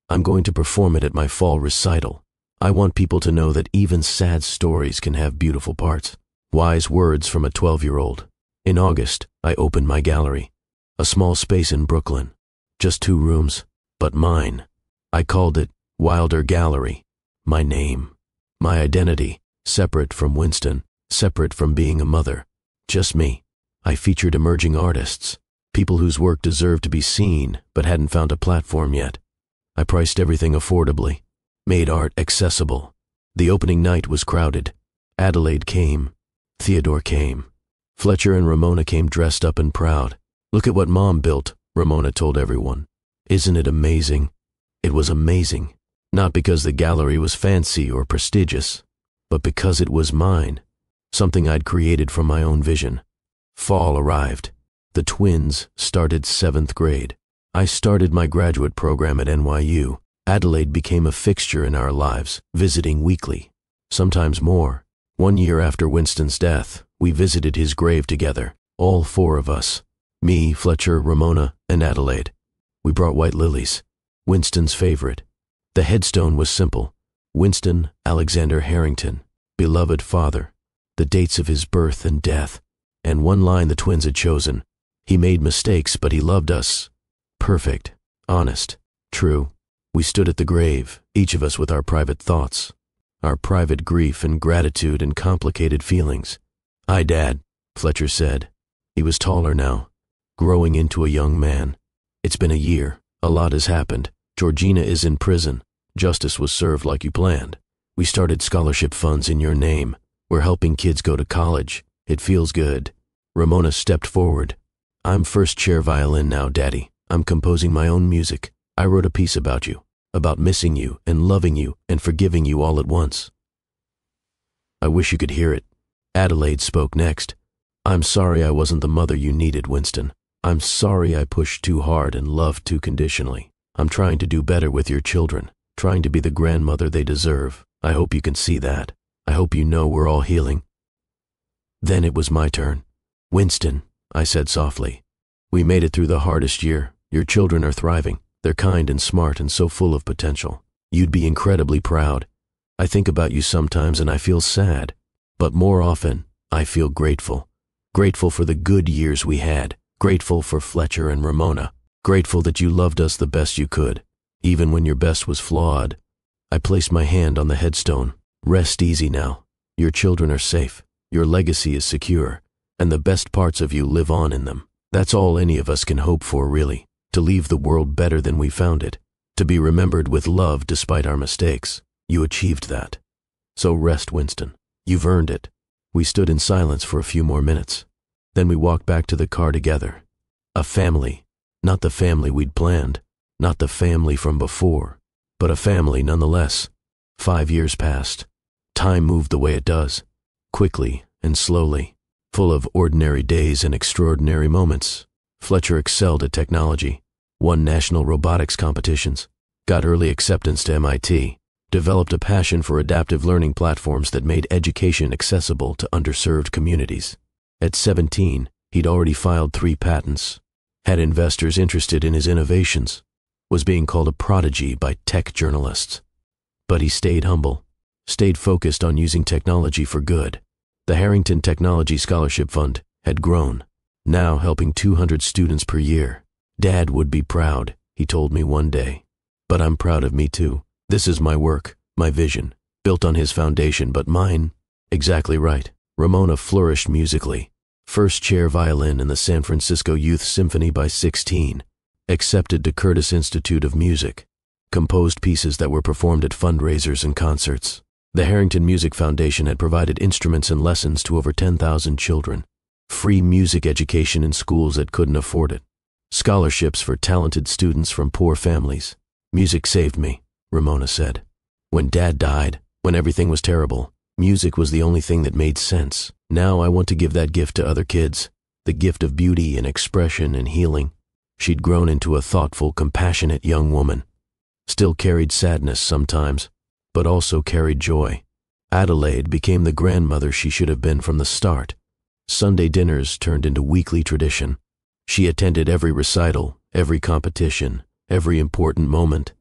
"I'm going to perform it at my fall recital. I want people to know that even sad stories can have beautiful parts." Wise words from a 12-year-old. In August, I opened my gallery. A small space in Brooklyn. Just 2 rooms, but mine. I called it Wilder Gallery. My name. My identity. Separate from Winston. Separate from being a mother. Just me. I featured emerging artists. People whose work deserved to be seen, but hadn't found a platform yet. I priced everything affordably. Made art accessible. The opening night was crowded. Adelaide came. Theodore came. Fletcher and Ramona came dressed up and proud. "Look at what Mom built," Ramona told everyone. "Isn't it amazing?" It was amazing. Not because the gallery was fancy or prestigious, but because it was mine. Something I'd created from my own vision. Fall arrived. The twins started 7th grade. I started my graduate program at NYU. Adelaide became a fixture in our lives, visiting weekly. Sometimes more. 1 year after Winston's death, we visited his grave together, all 4 of us. Me, Fletcher, Ramona, and Adelaide. We brought white lilies. Winston's favorite. The headstone was simple. Winston Alexander Harrington, beloved father. The dates of his birth and death. And one line the twins had chosen. He made mistakes, but he loved us. Perfect. Honest. True. We stood at the grave, each of us with our private thoughts. Our private grief and gratitude and complicated feelings. "Hi, Dad," Fletcher said. He was taller now, growing into a young man. "It's been a year. A lot has happened. Georgina is in prison. Justice was served like you planned. We started scholarship funds in your name. We're helping kids go to college. It feels good." Ramona stepped forward. "I'm first chair violin now, Daddy. I'm composing my own music. I wrote a piece about you, about missing you and loving you and forgiving you all at once." I wish you could hear it. Adelaide spoke next. "I'm sorry I wasn't the mother you needed, Winston. I'm sorry I pushed too hard and loved too conditionally. I'm trying to do better with your children, trying to be the grandmother they deserve. I hope you can see that. I hope you know we're all healing." Then it was my turn. "Winston," I said softly, "we made it through the hardest year. Your children are thriving. They're kind and smart and so full of potential. You'd be incredibly proud. I think about you sometimes and I feel sad, but more often, I feel grateful. Grateful for the good years we had. Grateful for Fletcher and Ramona. Grateful that you loved us the best you could, even when your best was flawed. I placed my hand on the headstone. Rest easy now. Your children are safe. Your legacy is secure. And the best parts of you live on in them. That's all any of us can hope for, really. To leave the world better than we found it. To be remembered with love despite our mistakes. You achieved that. So rest, Winston. You've earned it. We stood in silence for a few more minutes. Then we walked back to the car together. A family. Not the family we'd planned. Not the family from before. But a family nonetheless. 5 years passed. Time moved the way it does. Quickly and slowly. Full of ordinary days and extraordinary moments. Fletcher excelled at technology. Won national robotics competitions. Got early acceptance to MIT. Developed a passion for adaptive learning platforms that made education accessible to underserved communities. At 17, he'd already filed 3 patents. Had investors interested in his innovations. Was being called a prodigy by tech journalists. But he stayed humble. Stayed focused on using technology for good. The Harrington Technology Scholarship Fund had grown, now helping 200 students per year. Dad would be proud, he told me one day. But I'm proud of me too. This is my work, my vision, built on his foundation, but mine. Exactly right. Ramona flourished musically. First chair violin in the San Francisco Youth Symphony by 16. Accepted to Curtis Institute of Music. Composed pieces that were performed at fundraisers and concerts. The Harrington Music Foundation had provided instruments and lessons to over 10,000 children. Free music education in schools that couldn't afford it. Scholarships for talented students from poor families. Music saved me, Ramona said. When Dad died, when everything was terrible, music was the only thing that made sense. Now I want to give that gift to other kids. The gift of beauty and expression and healing. She'd grown into a thoughtful, compassionate young woman. Still carried sadness sometimes, but also carried joy. Adelaide became the grandmother she should have been from the start. Sunday dinners turned into weekly tradition. She attended every recital, every competition, every important moment.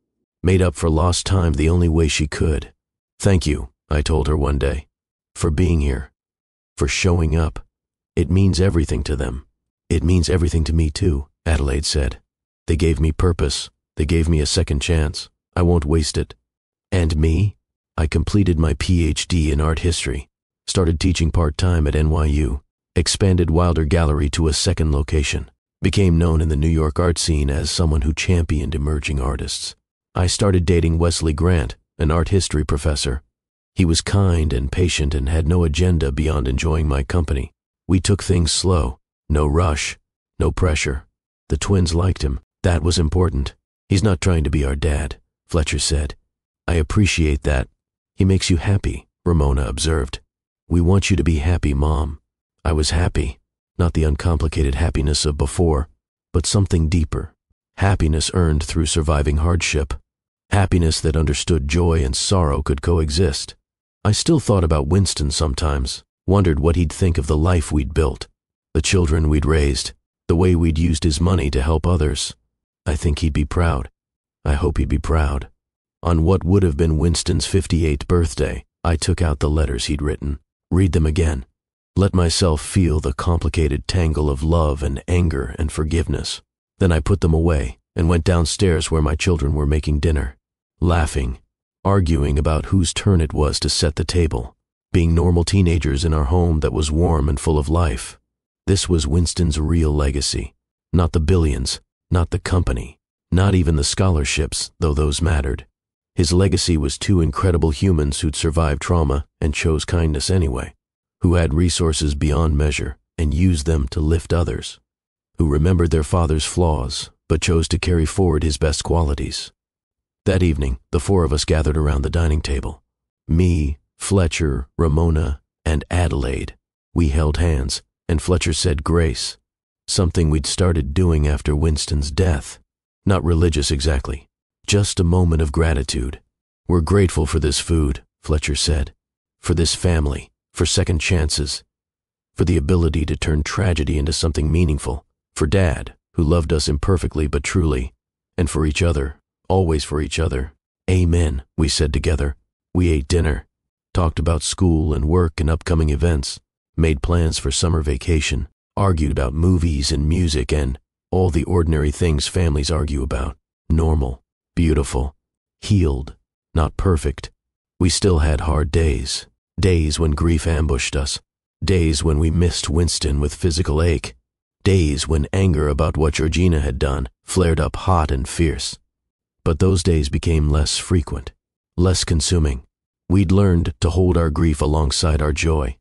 Made up for lost time the only way she could. Thank you, I told her one day, for being here, for showing up. It means everything to them. It means everything to me too, Adelaide said. They gave me purpose. They gave me a second chance. I won't waste it. And me? I completed my PhD in art history. Started teaching part-time at NYU. Expanded Wilder Gallery to a second location. Became known in the New York art scene as someone who championed emerging artists. I started dating Wesley Grant, an art history professor. He was kind and patient and had no agenda beyond enjoying my company. We took things slow. No rush. No pressure. The twins liked him. That was important. He's not trying to be our dad, Fletcher said. I appreciate that. He makes you happy, Ramona observed. We want you to be happy, Mom. I was happy. Not the uncomplicated happiness of before, but something deeper. Happiness earned through surviving hardship. Happiness that understood joy and sorrow could coexist. I still thought about Winston sometimes, wondered what he'd think of the life we'd built, the children we'd raised, the way we'd used his money to help others. I think he'd be proud. I hope he'd be proud. On what would have been Winston's 58th birthday, I took out the letters he'd written. Read them again. Let myself feel the complicated tangle of love and anger and forgiveness. Then I put them away and went downstairs where my children were making dinner, laughing, arguing about whose turn it was to set the table, being normal teenagers in our home that was warm and full of life. This was Winston's real legacy, not the billions, not the company, not even the scholarships, though those mattered. His legacy was 2 incredible humans who'd survived trauma and chose kindness anyway, who had resources beyond measure and used them to lift others, who remembered their father's flaws but chose to carry forward his best qualities. That evening, the 4 of us gathered around the dining table. Me, Fletcher, Ramona, and Adelaide. We held hands, and Fletcher said grace, something we'd started doing after Winston's death. Not religious exactly, just a moment of gratitude. We're grateful for this food, Fletcher said, for this family, for second chances, for the ability to turn tragedy into something meaningful, for Dad, who loved us imperfectly but truly, and for each other, always for each other. Amen, we said together. We ate dinner, talked about school and work and upcoming events, made plans for summer vacation, argued about movies and music and all the ordinary things families argue about. Normal, beautiful, healed, not perfect. We still had hard days, days when grief ambushed us, days when we missed Winston with physical ache, days when anger about what Georgina had done flared up hot and fierce. But those days became less frequent, less consuming. We'd learned to hold our grief alongside our joy,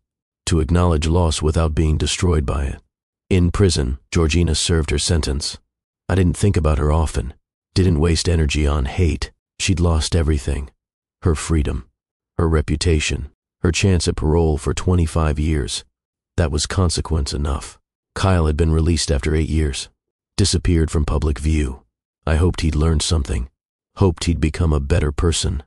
to acknowledge loss without being destroyed by it. In prison, Georgina served her sentence. I didn't think about her often, didn't waste energy on hate. She'd lost everything. Her freedom, her reputation, her chance at parole for 25 years. That was consequence enough. Kyle had been released after 8 years, disappeared from public view. I hoped he'd learned something, hoped he'd become a better person.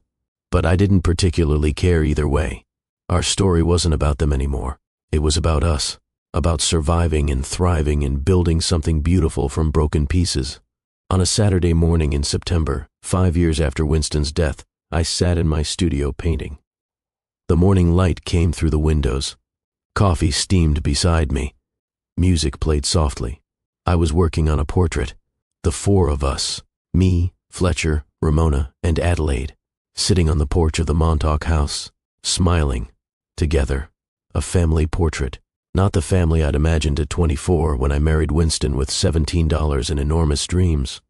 But I didn't particularly care either way. Our story wasn't about them anymore. It was about us, about surviving and thriving and building something beautiful from broken pieces. On a Saturday morning in September, 5 years after Winston's death, I sat in my studio painting. The morning light came through the windows. Coffee steamed beside me. Music played softly. I was working on a portrait. The 4 of us, me, Fletcher, Ramona, and Adelaide, sitting on the porch of the Montauk house, smiling, together. A family portrait. Not the family I'd imagined at 24 when I married Winston with $17 and enormous dreams,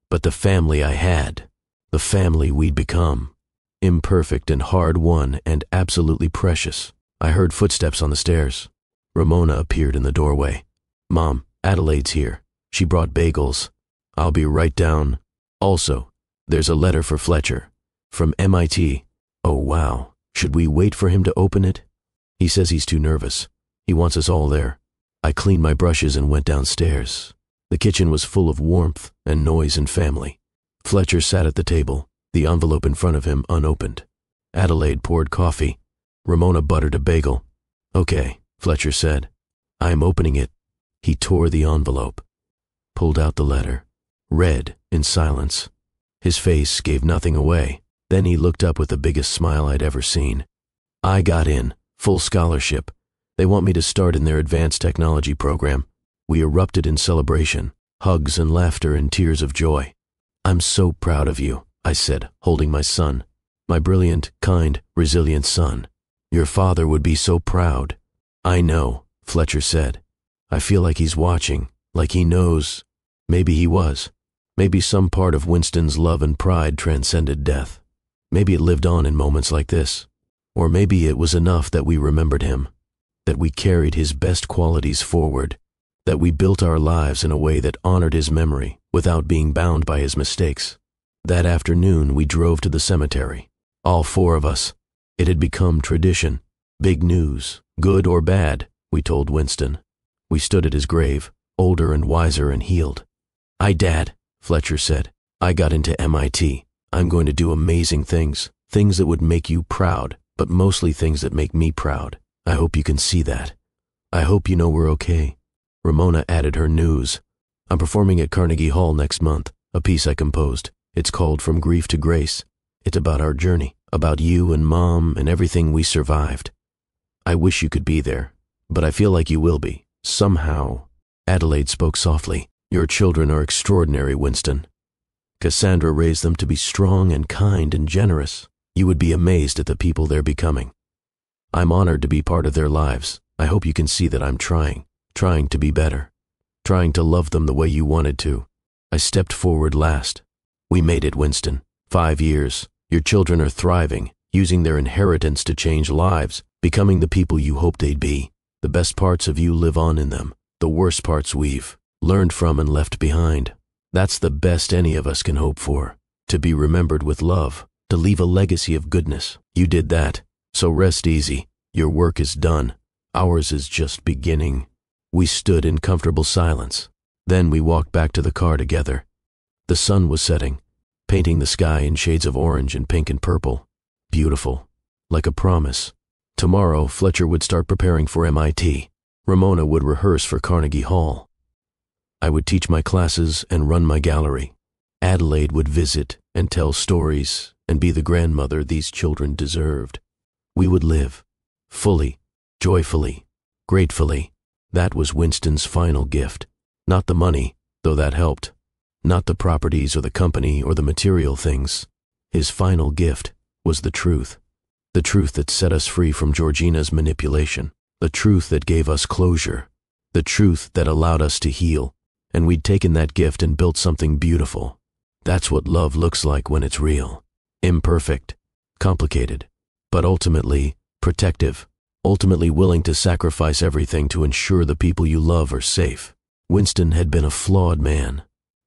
but the family I had, the family we'd become. Imperfect and hard-won and absolutely precious. I heard footsteps on the stairs. Ramona appeared in the doorway. "Mom, Adelaide's here. She brought bagels. I'll be right down. Also, there's a letter for Fletcher. From MIT. Oh, wow. Should we wait for him to open it? He says he's too nervous. He wants us all there." I cleaned my brushes and went downstairs. The kitchen was full of warmth and noise and family. Fletcher sat at the table, the envelope in front of him unopened. Adelaide poured coffee. Ramona buttered a bagel. "Okay," Fletcher said. "I'm opening it." He tore the envelope, pulled out the letter, read in silence. His face gave nothing away. Then he looked up with the biggest smile I'd ever seen. "I got in, full scholarship. They want me to start in their advanced technology program." We erupted in celebration, hugs and laughter and tears of joy. "I'm so proud of you," I said, holding my son. "My brilliant, kind, resilient son. Your father would be so proud." "I know," Fletcher said. "I feel like he's watching, like he knows." Maybe he was. Maybe some part of Winston's love and pride transcended death. Maybe it lived on in moments like this. Or maybe it was enough that we remembered him, that we carried his best qualities forward, that we built our lives in a way that honored his memory without being bound by his mistakes. That afternoon we drove to the cemetery, all 4 of us. It had become tradition, big news, good or bad, we told Winston. We stood at his grave, older and wiser and healed. Dad," Fletcher said. "I got into MIT. I'm going to do amazing things, things that would make you proud, but mostly things that make me proud. I hope you can see that. I hope you know we're okay." Ramona added her news. "I'm performing at Carnegie Hall next month, a piece I composed. It's called From Grief to Grace. It's about our journey, about you and Mom and everything we survived. I wish you could be there, but I feel like you will be, somehow." Adelaide spoke softly. "Your children are extraordinary, Winston. Cassandra raised them to be strong and kind and generous. You would be amazed at the people they're becoming. I'm honored to be part of their lives. I hope you can see that I'm trying to be better, trying to love them the way you wanted to." I stepped forward last. "We made it, Winston. 5 years. Your children are thriving, using their inheritance to change lives, becoming the people you hoped they'd be. The best parts of you live on in them. The worst parts we've learned from and left behind. That's the best any of us can hope for, to be remembered with love, to leave a legacy of goodness. You did that, so rest easy. Your work is done. Ours is just beginning." We stood in comfortable silence. Then we walked back to the car together. The sun was setting, painting the sky in shades of orange and pink and purple. Beautiful, like a promise. Tomorrow, Fletcher would start preparing for MIT. Ramona would rehearse for Carnegie Hall. I would teach my classes and run my gallery. Adelaide would visit and tell stories and be the grandmother these children deserved. We would live, fully, joyfully, gratefully. That was Winston's final gift. Not the money, though that helped. Not the properties or the company or the material things. His final gift was the truth. The truth that set us free from Georgina's manipulation. The truth that gave us closure. The truth that allowed us to heal. And we'd taken that gift and built something beautiful. That's what love looks like when it's real. Imperfect. Complicated. But ultimately, protective. Ultimately willing to sacrifice everything to ensure the people you love are safe. Winston had been a flawed man.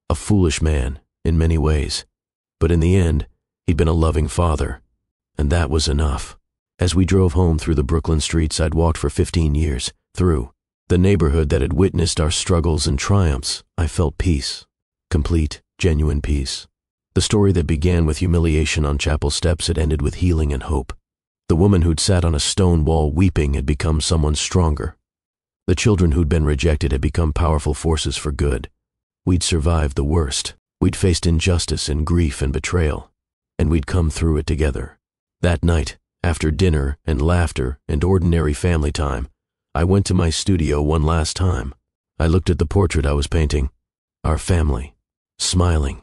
A foolish man, in many ways. But in the end, he'd been a loving father. And that was enough. As we drove home through the Brooklyn streets I'd walked for 15 years, through the neighborhood that had witnessed our struggles and triumphs, I felt peace. Complete, genuine peace. The story that began with humiliation on chapel steps had ended with healing and hope. The woman who'd sat on a stone wall weeping had become someone stronger. The children who'd been rejected had become powerful forces for good. We'd survived the worst. We'd faced injustice and grief and betrayal. And we'd come through it together. That night, after dinner and laughter and ordinary family time, I went to my studio one last time. I looked at the portrait I was painting. Our family. Smiling.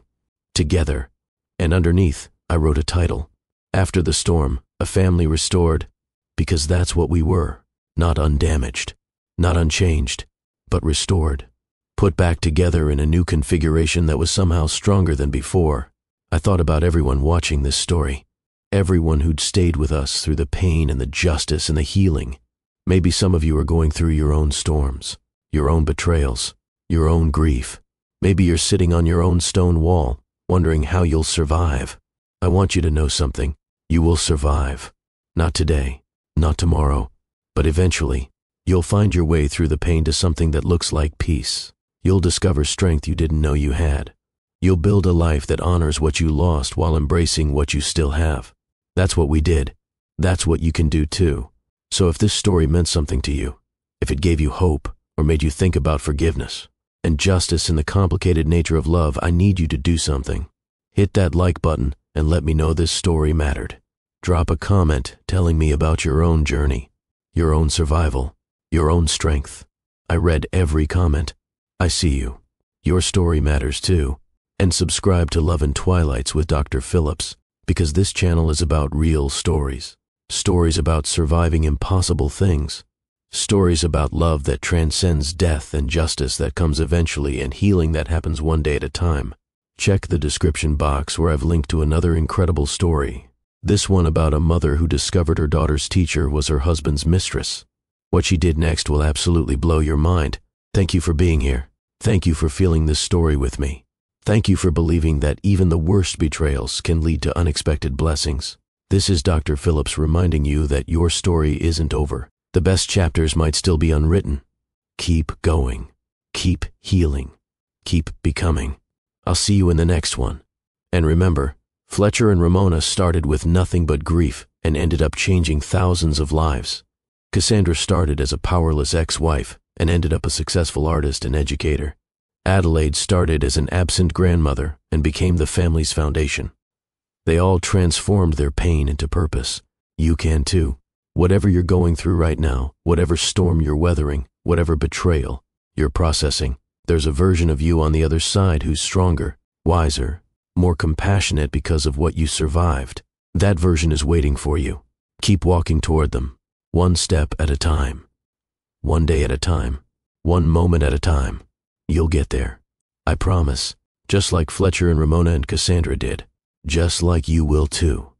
Together. And underneath, I wrote a title. After the storm, a family restored. Because that's what we were. Not undamaged. Not unchanged. But restored. Put back together in a new configuration that was somehow stronger than before. I thought about everyone watching this story. Everyone who'd stayed with us through the pain and the justice and the healing. Maybe some of you are going through your own storms, your own betrayals, your own grief. Maybe you're sitting on your own stone wall, wondering how you'll survive. I want you to know something. You will survive. Not today, not tomorrow, but eventually, you'll find your way through the pain to something that looks like peace. You'll discover strength you didn't know you had. You'll build a life that honors what you lost while embracing what you still have. That's what we did. That's what you can do too. So if this story meant something to you, if it gave you hope or made you think about forgiveness and justice and the complicated nature of love, I need you to do something. Hit that like button and let me know this story mattered. Drop a comment telling me about your own journey, your own survival, your own strength. I read every comment. I see you. Your story matters too. And subscribe to Love and Twilights with Dr. Phillips, because this channel is about real stories. Stories about surviving impossible things. Stories about love that transcends death and justice that comes eventually and healing that happens one day at a time. Check the description box where I've linked to another incredible story. This one about a mother who discovered her daughter's teacher was her husband's mistress. What she did next will absolutely blow your mind. Thank you for being here. Thank you for feeling this story with me. Thank you for believing that even the worst betrayals can lead to unexpected blessings. This is Dr. Phillips reminding you that your story isn't over. The best chapters might still be unwritten. Keep going. Keep healing. Keep becoming. I'll see you in the next one. And remember, Fletcher and Ramona started with nothing but grief and ended up changing thousands of lives. Cassandra started as a powerless ex-wife and ended up a successful artist and educator. Adelaide started as an absent grandmother and became the family's foundation. They all transformed their pain into purpose. You can too. Whatever you're going through right now, whatever storm you're weathering, whatever betrayal you're processing, there's a version of you on the other side who's stronger, wiser, more compassionate because of what you survived. That version is waiting for you. Keep walking toward them, one step at a time, one day at a time, one moment at a time. You'll get there. I promise. Just like Fletcher and Ramona and Cassandra did. Just like you will too.